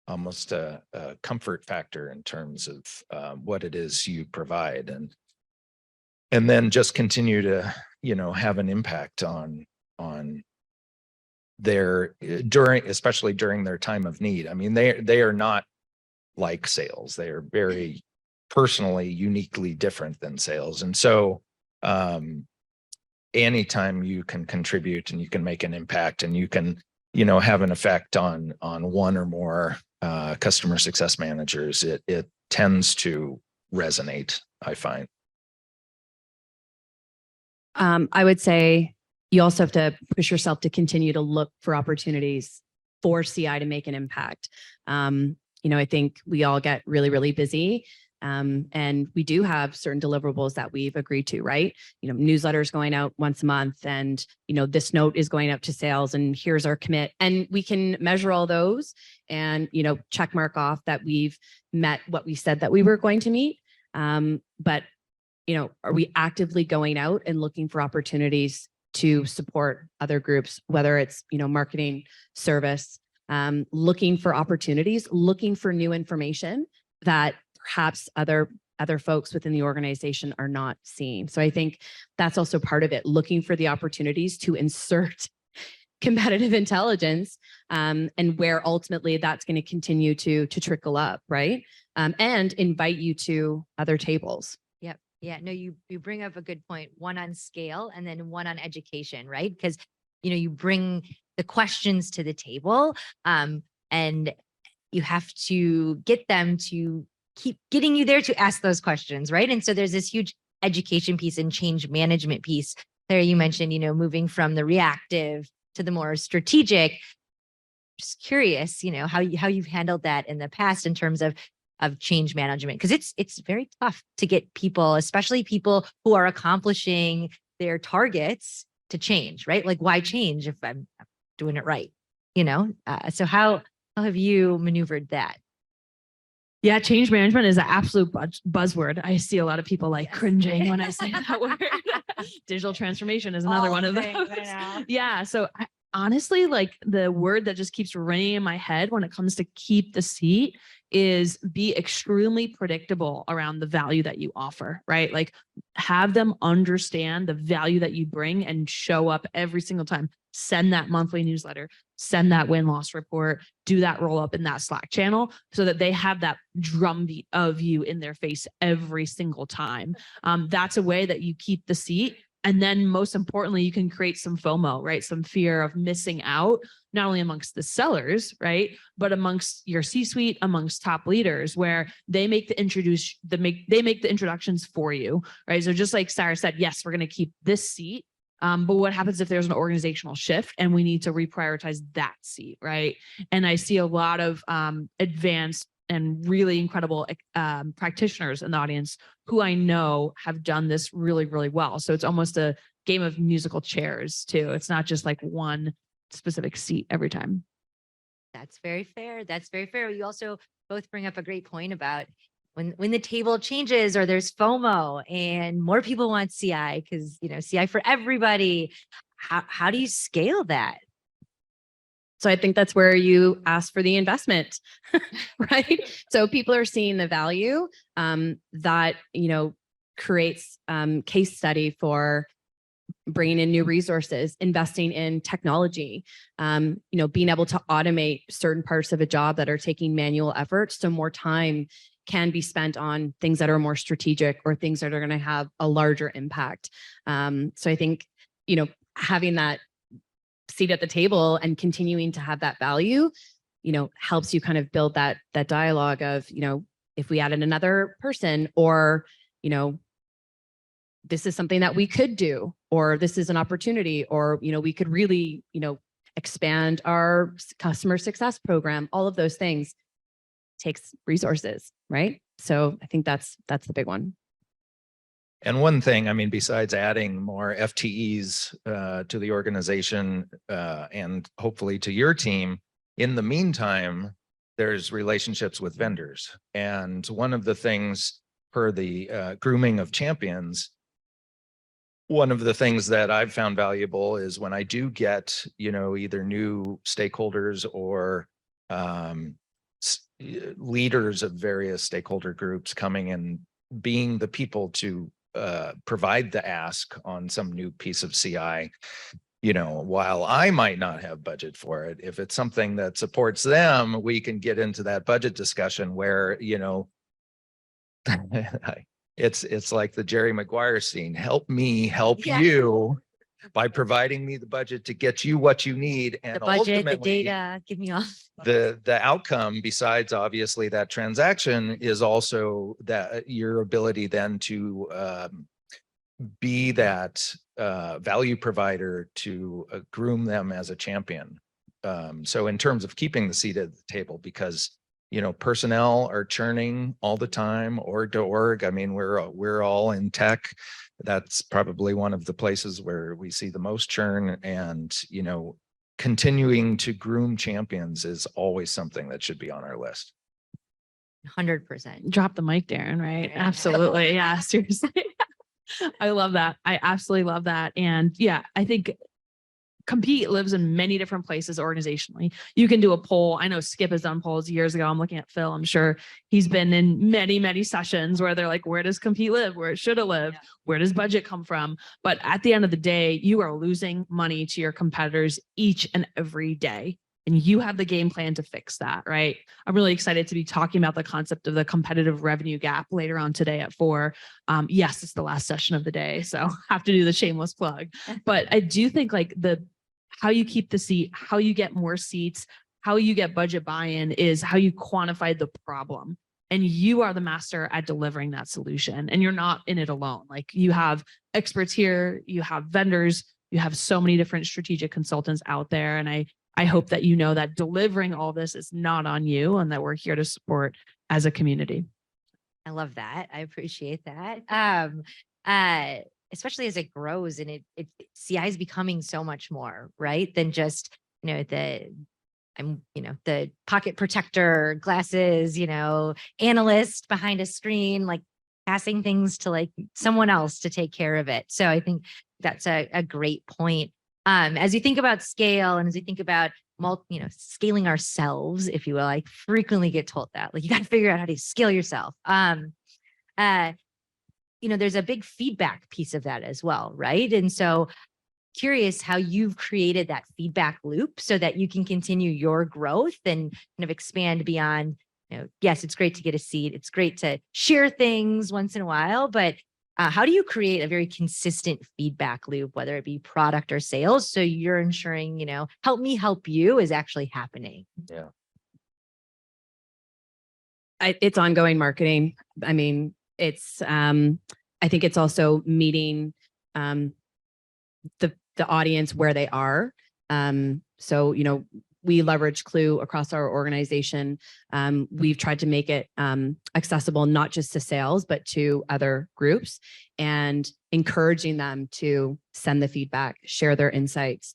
[SPEAKER 3] almost a comfort factor in terms of what it is you provide, and then just continue to have an impact on their especially during their time of need. I mean, they are not like sales. They are very personally uniquely different than sales, and so anytime you can contribute and you can make an impact and you can have an effect on one or more customer success managers, it tends to resonate, I find.
[SPEAKER 4] I would say you also have to push yourself to continue to look for opportunities for CI to make an impact. I think we all get really, really busy. And we do have certain deliverables that we've agreed to, right? Newsletters going out once a month, and, this note is going out to sales, and here's our commit. And we can measure all those and, check mark off that we've met what we said that we were going to meet. But are we actively going out and looking for opportunities to support other groups, whether it's, marketing, service, looking for opportunities, looking for new information that perhaps other folks within the organization are not seeing. So I think that's also part of it, looking for the opportunities to insert competitive intelligence, and where ultimately that's going to continue to trickle up, right? And invite you to other tables.
[SPEAKER 1] Yeah, no, you bring up a good point, one on scale and then one on education, right? Because, you bring the questions to the table, and you have to get them to keep getting you there to ask those questions, right? And so there's this huge education piece and change management piece. There you mentioned, moving from the reactive to the more strategic. Just curious, how you've handled that in the past in terms of change management, because it's very tough to get people, especially people who are accomplishing their targets, to change, right? Like, why change if I'm doing it right? So how have you maneuvered that?
[SPEAKER 2] Yeah, change management is an absolute buzzword. I see a lot of people cringing when I say that word. Digital transformation is another one of those. Yeah. So honestly, the word that just keeps ringing in my head when it comes to keep the seat is be extremely predictable around the value that you offer, right? Have them understand the value that you bring and show up every single time. Send that monthly newsletter, send that win-loss report, do that roll up in that Slack channel so that they have that drumbeat of you in their face every single time. That's a way that you keep the seat. And then most importantly, you can create some FOMO, right? Some fear of missing out, not only amongst the sellers, right? But amongst your C-suite, amongst top leaders, where they make the introductions for you, right? So just like Sarah said, yes, we're going to keep this seat. But what happens if there's an organizational shift and we need to reprioritize that seat, right? And I see a lot of advanced and really incredible practitioners in the audience who I know have done this really, really well. So it's almost a game of musical chairs too. It's not just one specific seat every time.
[SPEAKER 1] That's very fair. That's very fair. You also both bring up a great point about when the table changes or there's FOMO and more people want CI because, CI for everybody. How do you scale that?
[SPEAKER 4] So I think that's where you ask for the investment, right? So people are seeing the value that, creates case study for bringing in new resources, investing in technology, being able to automate certain parts of a job that are taking manual effort. So more time can be spent on things that are more strategic or things that are going to have a larger impact. So I think, having that seat at the table and continuing to have that value, helps you kind of build that dialogue of, if we added another person, or, this is something that we could do, or this is an opportunity, or, we could really, expand our customer success program. All of those things takes resources, right? So I think that's the big one.
[SPEAKER 3] And one thing, I mean, besides adding more FTEs to the organization and hopefully to your team, in the meantime, there's relationships with vendors. And one of the things per the grooming of champions, one of the things that I've found valuable is when I do get, either new stakeholders or leaders of various stakeholder groups coming and being the people to provide the ask on some new piece of CI, while I might not have budget for it, if it's something that supports them, we can get into that budget discussion where, it's like the Jerry Maguire scene. Help me help
[SPEAKER 1] Yeah.
[SPEAKER 3] you by providing me the budget to get you what you need. And
[SPEAKER 1] The budget, the
[SPEAKER 3] ultimately,
[SPEAKER 1] data, give me all.
[SPEAKER 3] the outcome, besides obviously that transaction, is also that your ability then to be that value provider to groom them as a champion. So in terms of keeping the seat at the table, because personnel are churning all the time, org to org. I mean, we're all in tech. That's probably one of the places where we see the most churn, and continuing to groom champions is always something that should be on our list.
[SPEAKER 1] 100%.
[SPEAKER 2] Drop the mic, Darren, right? Absolutely. Yeah, seriously. I love that. I absolutely love that. And yeah, I think Compete lives in many different places organizationally. You can do a poll. I know Skip has done polls years ago. I'm looking at Phil. I'm sure he's been in many, many sessions where they're like, where does Compete live? Where should it live? Where does budget come from? But at the end of the day, you are losing money to your competitors each and every day. And you have the game plan to fix that, right? I'm really excited to be talking about the concept of the competitive revenue gap later on today at 4. Yes, it's the last session of the day, so have to do the shameless plug. But I do think how you keep the seat, how you get more seats, how you get budget buy-in is how you quantify the problem. And you are the master at delivering that solution. And you're not in it alone. Like, you have experts here, you have vendors, you have so many different strategic consultants out there. And I hope that you know that delivering all this is not on you, and that we're here to support as a community.
[SPEAKER 1] I love that. I appreciate that. Especially as it grows and CI is becoming so much more, right? Than just, the pocket protector, glasses, analyst behind a screen, like passing things to someone else to take care of it. So I think that's a great point. As you think about scale, and as you think about scaling ourselves, if you will, I frequently get told that, you got to figure out how to scale yourself. There's a big feedback piece of that as well, right? And so curious how you've created that feedback loop so that you can continue your growth and kind of expand beyond, yes, it's great to get a seat. It's great to share things once in a while, but how do you create a very consistent feedback loop, whether it be product or sales, so you're ensuring, help me help you is actually happening?
[SPEAKER 3] Yeah.
[SPEAKER 4] It's ongoing marketing. I mean, it's, I think it's also meeting the audience where they are. So, we leverage Clue across our organization. We've tried to make it accessible, not just to sales, but to other groups, and encouraging them to send the feedback, share their insights,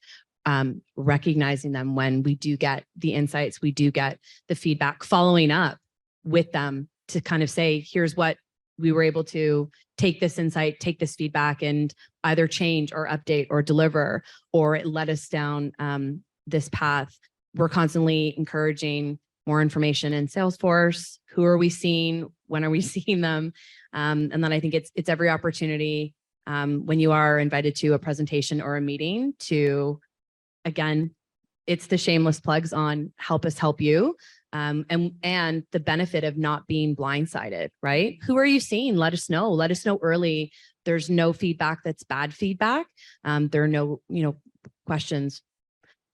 [SPEAKER 4] recognizing them when we do get the insights, we do get the feedback, following up with them to kind of say, here's what we were able to take this insight, take this feedback, and either change or update or deliver, or it led us down this path. We're constantly encouraging more information in Salesforce. Who are we seeing? When are we seeing them? And then I think it's every opportunity when you are invited to a presentation or a meeting to, again, it's the shameless plugs on help us help you. And the benefit of not being blindsided, right? Who are you seeing? Let us know. Let us know early. There's no feedback that's bad feedback. There are no, questions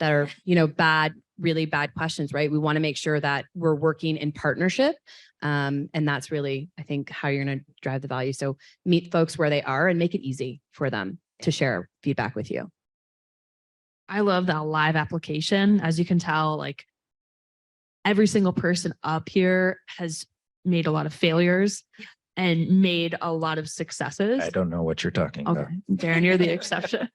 [SPEAKER 4] that are, bad, really bad questions, right? We want to make sure that we're working in partnership. And that's really, I think, how you're going to drive the value. So meet folks where they are and make it easy for them to share feedback with you.
[SPEAKER 2] I love that live application. As you can tell, like every single person up here has made a lot of failures and made a lot of successes.
[SPEAKER 3] I don't know what you're talking about.
[SPEAKER 2] Okay, Darren, you're the exception.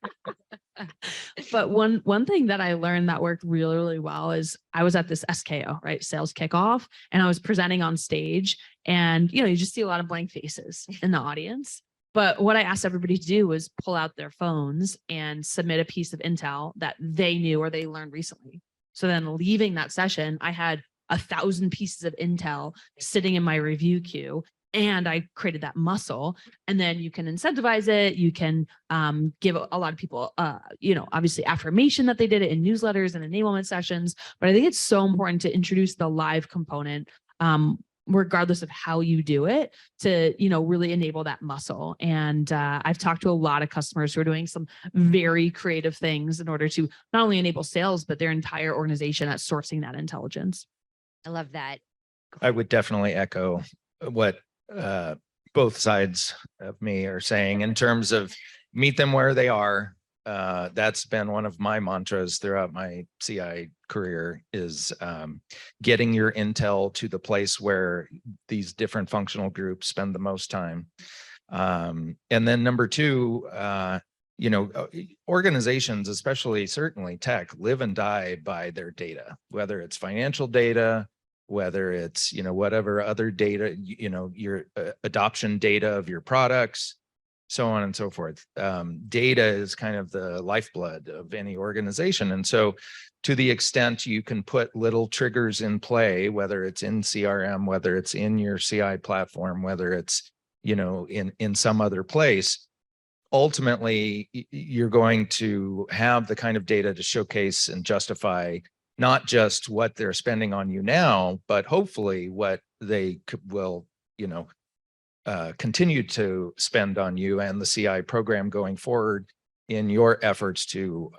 [SPEAKER 2] But one thing that I learned that worked really, really well is I was at this SKO, right? Sales kickoff, and I was presenting on stage, and you just see a lot of blank faces in the audience. But what I asked everybody to do was pull out their phones and submit a piece of intel that they knew or they learned recently. So then leaving that session, I had 1,000 pieces of intel sitting in my review queue, and I created that muscle. And then you can incentivize it. You can give a lot of people, obviously affirmation that they did it in newsletters and enablement sessions. But I think it's so important to introduce the live component, regardless of how you do it, to, really enable that muscle. And I've talked to a lot of customers who are doing some very creative things in order to not only enable sales, but their entire organization at sourcing that intelligence.
[SPEAKER 1] I love that.
[SPEAKER 3] I would definitely echo what both sides of me are saying in terms of meet them where they are. That's been one of my mantras throughout my CI career is getting your intel to the place where these different functional groups spend the most time. And then number two, organizations, especially certainly tech, live and die by their data, whether it's financial data, whether it's, whatever other data, your adoption data of your products, so on and so forth. Data is kind of the lifeblood of any organization. And so to the extent you can put little triggers in play, whether it's in CRM, whether it's in your CI platform, whether it's, in some other place, ultimately you're going to have the kind of data to showcase and justify not just what they're spending on you now, but hopefully what they will, continue to spend on you and the CI program going forward in your efforts to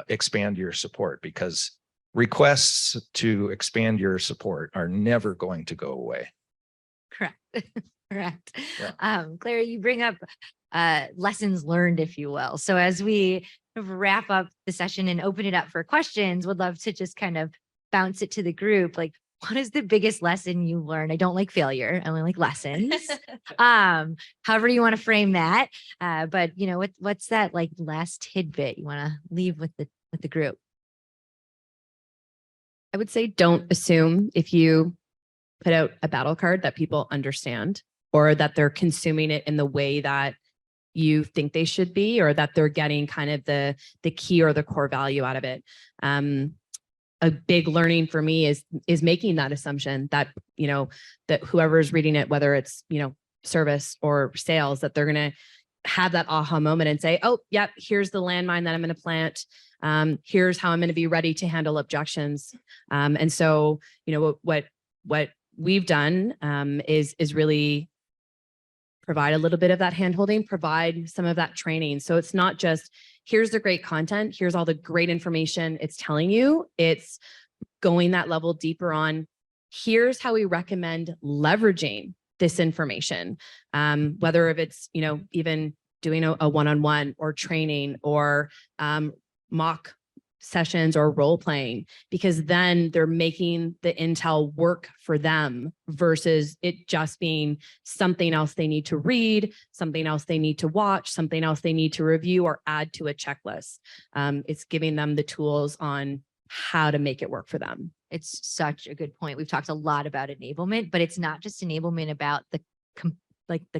[SPEAKER 3] expand your support, because requests to expand your support are never going to go away.
[SPEAKER 1] Correct. Correct.
[SPEAKER 3] Yeah.
[SPEAKER 1] Clara, you bring up lessons learned, if you will. So as we wrap up the session and open it up for questions, would love to just kind of bounce it to the group. Like, what is the biggest lesson you learned? I don't like failure. I only like lessons. However you want to frame that. But what's that like last tidbit you want to leave with the group?
[SPEAKER 4] I would say don't assume if you put out a battle card that people understand or that they're consuming it in the way that you think they should be, or that they're getting kind of the key or the core value out of it. A big learning for me is making that assumption that, that whoever is reading it, whether it's, service or sales, that they're going to have that aha moment and say, oh, yep, here's the landmine that I'm going to plant. Here's how I'm going to be ready to handle objections. And so, what we've done is really provide a little bit of that handholding, provide some of that training. So it's not just, here's the great content, here's all the great information it's telling you. It's going that level deeper on, here's how we recommend leveraging this information. Whether if it's, even doing a one-on-one or training or mock sessions or role playing, because then they're making the intel work for them versus it just being something else they need to read, something else they need to watch, something else they need to review or add to a checklist. It's giving them the tools on how to make it work for them.
[SPEAKER 1] It's such a good point. We've talked a lot about enablement, but it's not just enablement about the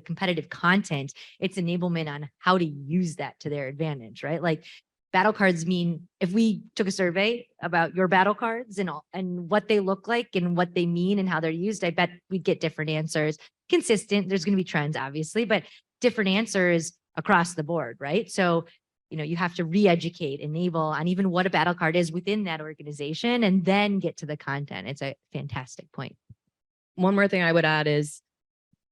[SPEAKER 1] competitive content. It's enablement on how to use that to their advantage, right? Like, battle cards mean, if we took a survey about your battle cards and what they look like and what they mean and how they're used, I bet we'd get different answers. Consistent, there's going to be trends, obviously, but different answers across the board, right? So, you have to re-educate, enable on even what a battle card is within that organization and then get to the content. It's a fantastic point.
[SPEAKER 4] One more thing I would add is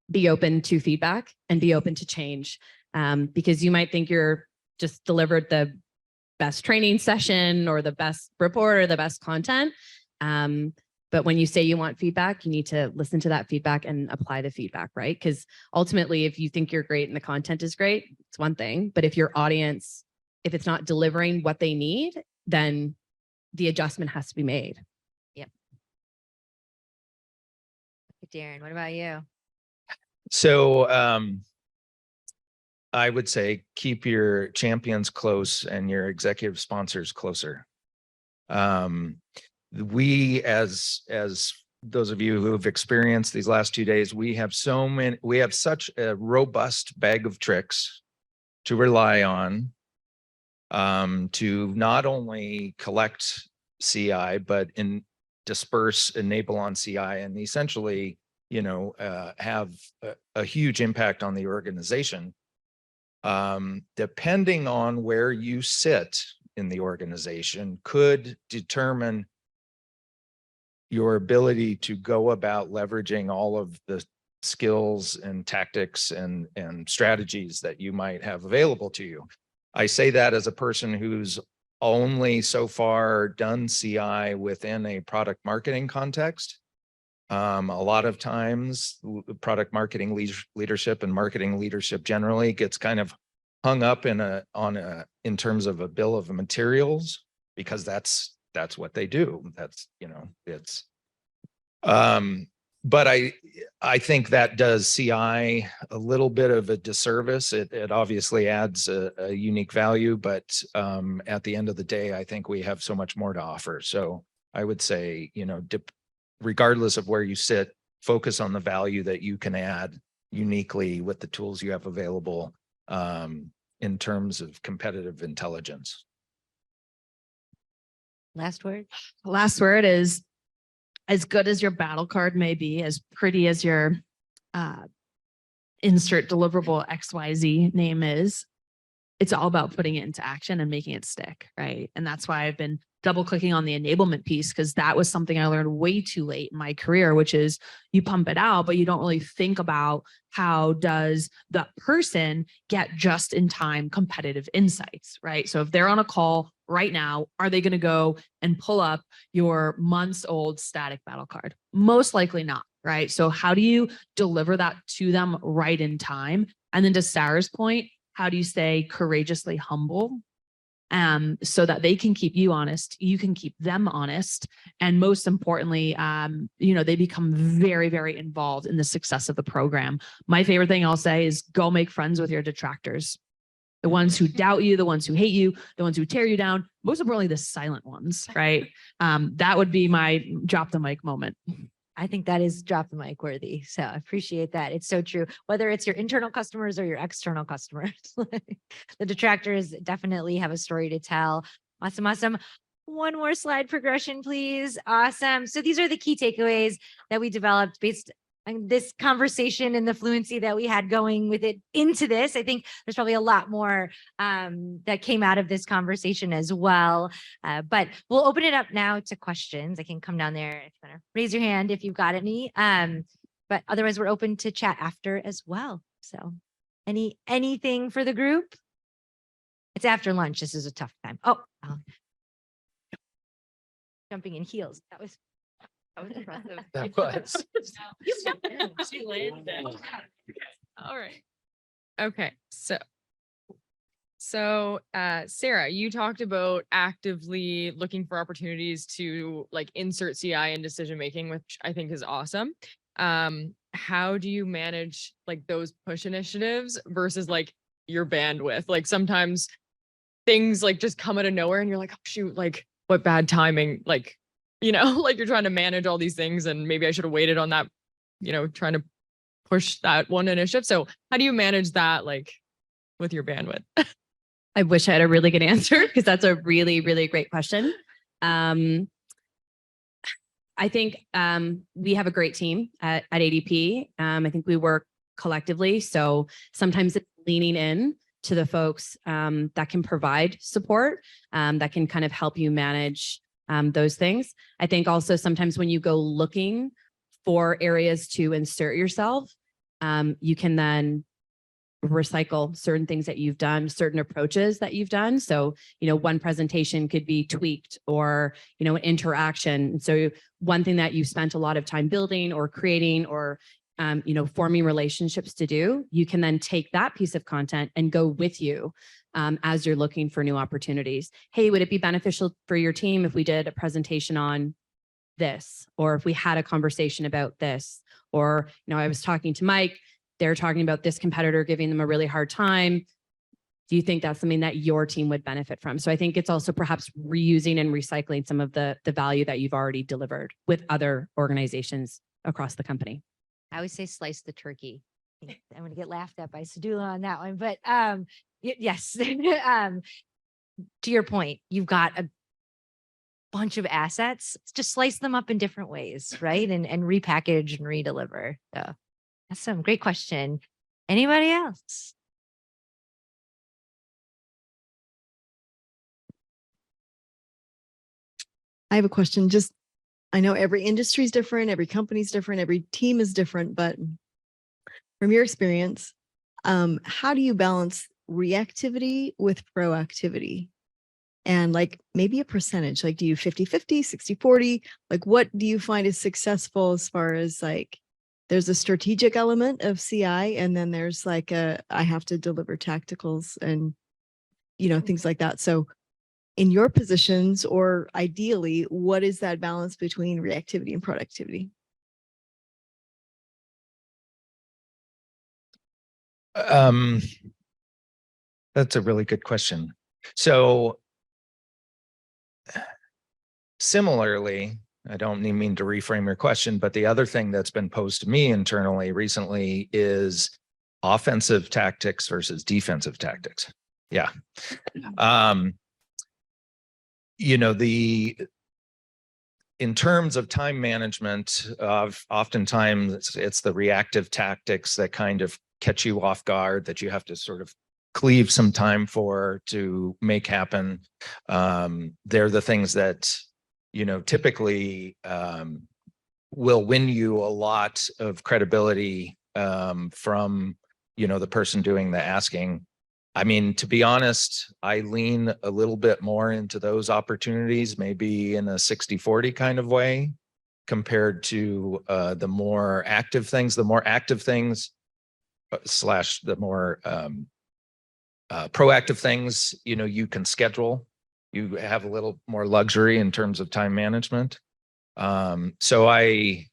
[SPEAKER 4] be open to feedback and be open to change. Because you might think you're just delivered the best training session or the best report or the best content. But when you say you want feedback, you need to listen to that feedback and apply the feedback, right? Because ultimately, if you think you're great and the content is great, it's one thing. But if your audience, if it's not delivering what they need, then the adjustment has to be made.
[SPEAKER 1] Darren, what about you?
[SPEAKER 3] So I would say keep your champions close and your executive sponsors closer. We, as those of you who have experienced these last 2 days, we have such a robust bag of tricks to rely on to not only collect CI, but disperse, enable on CI, and essentially, have a huge impact on the organization. Depending on where you sit in the organization could determine your ability to go about leveraging all of the skills and tactics and strategies that you might have available to you. I say that as a person who's only so far done CI within a product marketing context. A lot of times product marketing leadership and marketing leadership generally gets kind of hung up in terms of a bill of materials, because that's what they do. But I think that does CI a little bit of a disservice. It obviously adds a unique value, but at the end of the day, I think we have so much more to offer. So I would say, regardless of where you sit, focus on the value that you can add uniquely with the tools you have available in terms of competitive intelligence.
[SPEAKER 1] Last word?
[SPEAKER 2] Last word is, as good as your battle card may be, as pretty as your insert deliverable XYZ name is, it's all about putting it into action and making it stick, right? And that's why I've been double clicking on the enablement piece, because that was something I learned way too late in my career, which is you pump it out, but you don't really think about how does that person get just in time competitive insights, right? So if they're on a call right now, are they going to go and pull up your months old static battle card? Most likely not, right? So how do you deliver that to them right in time? And then to Sarah's point, how do you stay courageously humble so that they can keep you honest, you can keep them honest, and most importantly, they become very, very involved in the success of the program. My favorite thing I'll say is go make friends with your detractors. The ones who doubt you, the ones who hate you, the ones who tear you down, most importantly, the silent ones, right? That would be my drop the mic moment.
[SPEAKER 1] I think that is drop the mic worthy. So I appreciate that. It's so true. Whether it's your internal customers or your external customers, the detractors definitely have a story to tell. Awesome. Awesome. One more slide progression, please. Awesome. So these are the key takeaways that we developed based on this conversation and the fluency that we had going with it into this. I think there's probably a lot more that came out of this conversation as well. But we'll open it up now to questions. I can come down there if you want to raise your hand if you've got any. But otherwise, we're open to chat after as well. So anything for the group? It's after lunch. This is a tough time. Oh, jumping in heels. That was impressive.
[SPEAKER 3] That was.
[SPEAKER 5] She landed it.
[SPEAKER 6] All right. Okay. So Sarah, you talked about actively looking for opportunities to insert CI in decision making, which I think is awesome. How do you manage those push initiatives versus your bandwidth? Sometimes things just come out of nowhere and you're like, oh shoot, what bad timing, you're trying to manage all these things and maybe I should have waited on that, trying to push that one initiative. So how do you manage that with your bandwidth?
[SPEAKER 4] I wish I had a really good answer because that's a really, really great question. I think we have a great team at ADP. I think we work collectively. So sometimes it's leaning in to the folks that can provide support, that can kind of help you manage those things. I think also sometimes when you go looking for areas to insert yourself, you can then recycle certain things that you've done, certain approaches that you've done. So, one presentation could be tweaked or, an interaction. So one thing that you spent a lot of time building or creating or, forming relationships to do, you can then take that piece of content and go with you as you're looking for new opportunities. Hey, would it be beneficial for your team if we did a presentation on this, or if we had a conversation about this, or, I was talking to Mike, they're talking about this competitor giving them a really hard time. Do you think that's something that your team would benefit from? So I think it's also perhaps reusing and recycling some of the value that you've already delivered with other organizations across the company.
[SPEAKER 1] I always say slice the turkey. I'm going to get laughed at by Sadula on that one, but yes. To your point, you've got a bunch of assets. Just slice them up in different ways, right? And repackage and redeliver. So that's some great question. Anybody else?
[SPEAKER 7] I have a question. Just, I know every industry is different, every company is different, every team is different, but from your experience, how do you balance reactivity with proactivity? And like maybe a percentage, like do you 50-50, 60-40? Like what do you find is successful as far as like, there's a strategic element of CI and then there's like I have to deliver tacticals and, things like that. So in your positions, or ideally, what is that balance between reactivity and productivity?
[SPEAKER 3] That's a really good question. So similarly, I don't mean to reframe your question, but the other thing that's been posed to me internally recently is offensive tactics versus defensive tactics. Yeah. In terms of time management, oftentimes it's the reactive tactics that kind of catch you off guard that you have to sort of cleave some time for to make happen. They're the things that, typically will win you a lot of credibility from, the person doing the asking. I mean, to be honest, I lean a little bit more into those opportunities, maybe in a 60-40 kind of way compared to the more active things. The more active things / the more proactive things, you can schedule. You have a little more luxury in terms of time management. So I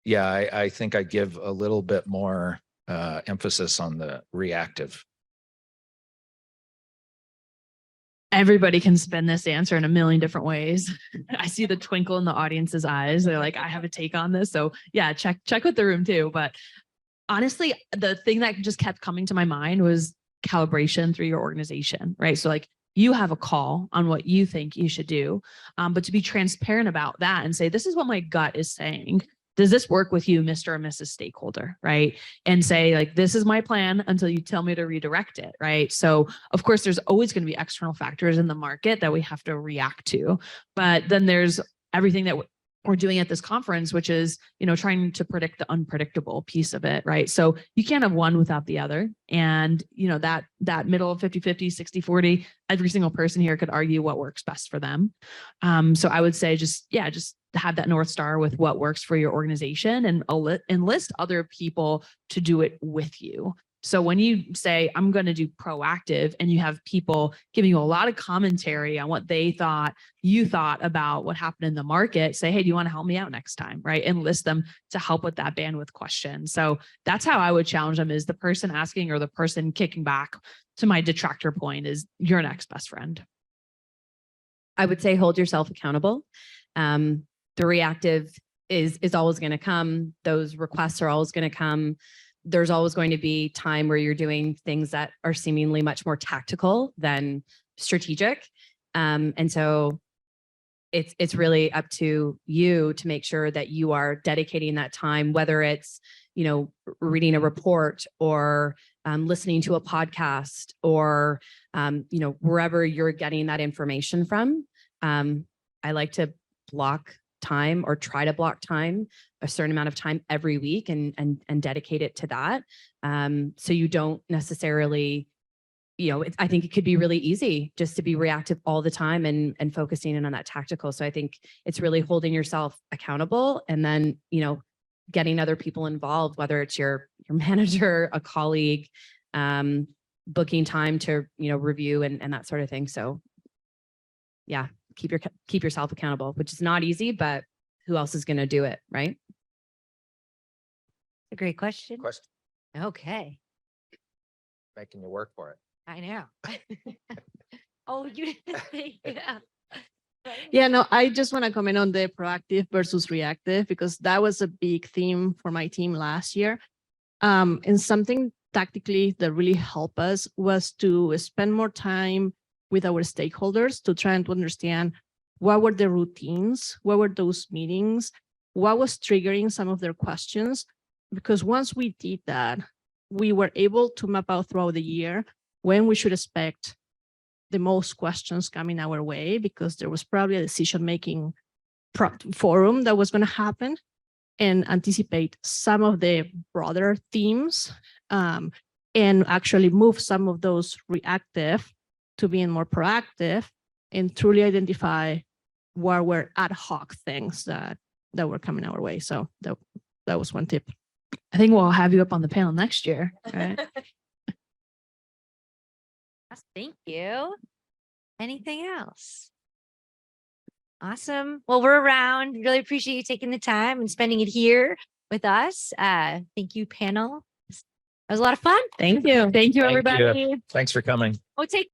[SPEAKER 3] think I give a little bit more emphasis on the reactive.
[SPEAKER 2] Everybody can spin this answer in a million different ways. I see the twinkle in the audience's eyes. They're like, I have a take on this. So yeah, check with the room too. But honestly, the thing that just kept coming to my mind was calibration through your organization, right? So like you have a call on what you think you should do, but to be transparent about that and say, this is what my gut is saying. Does this work with you, Mr. or Mrs. Stakeholder, right? And say like, this is my plan until you tell me to redirect it, right? So of course, there's always going to be external factors in the market that we have to react to, but then there's everything that we're doing at this conference, which is, trying to predict the unpredictable piece of it, right? So you can't have one without the other. And, that middle of 50-50, 60-40, every single person here could argue what works best for them. So I would say just have that North Star with what works for your organization and enlist other people to do it with you. So when you say, I'm going to do proactive and you have people giving you a lot of commentary on what they thought you thought about what happened in the market, say, hey, do you want to help me out next time? Right. Enlist them to help with that bandwidth question. So that's how I would challenge them, is the person asking or the person kicking back to my detractor point is your next best friend.
[SPEAKER 4] I would say hold yourself accountable. The reactive is always going to come. Those requests are always going to come. There's always going to be time where you're doing things that are seemingly much more tactical than strategic. And so it's really up to you to make sure that you are dedicating that time, whether it's, you know, reading a report or listening to a podcast or, you know, wherever you're getting that information from. I like to block time or try to block time, a certain amount of time every week and dedicate it to that. So you don't necessarily, you know, I think it could be really easy just to be reactive all the time and focusing in on that tactical. So I think it's really holding yourself accountable and then, you know, getting other people involved, whether it's your manager, a colleague, booking time to, you know, review and that sort of thing. So yeah, keep yourself accountable, which is not easy, but who else is going to do it, right?
[SPEAKER 1] A great question.
[SPEAKER 3] Question,
[SPEAKER 1] Okay.
[SPEAKER 3] making you work for it.
[SPEAKER 1] I know. Oh, you didn't say, yeah.
[SPEAKER 5] Yeah, no, I just want to comment on the proactive versus reactive because that was a big theme for my team last year. And something tactically that really helped us was to spend more time with our stakeholders to try and to understand what were the routines, what were those meetings, what was triggering some of their questions. Because once we did that, we were able to map out throughout the year when we should expect the most questions coming our way, because there was probably a decision-making forum that was going to happen, and anticipate some of the broader themes, and actually move some of those reactive to being more proactive and truly identify what were ad hoc things that were coming our way. So that was one tip.
[SPEAKER 2] I think we'll have you up on the panel next year.
[SPEAKER 5] Right?
[SPEAKER 1] Yes, thank you. Anything else? Awesome. Well, we're around. Really appreciate you taking the time and spending it here with us. Thank you, panel. That was a lot of fun.
[SPEAKER 2] Thank you. Thank you,
[SPEAKER 3] Thank you.
[SPEAKER 2] everybody.
[SPEAKER 3] Thanks for coming.
[SPEAKER 1] Oh, take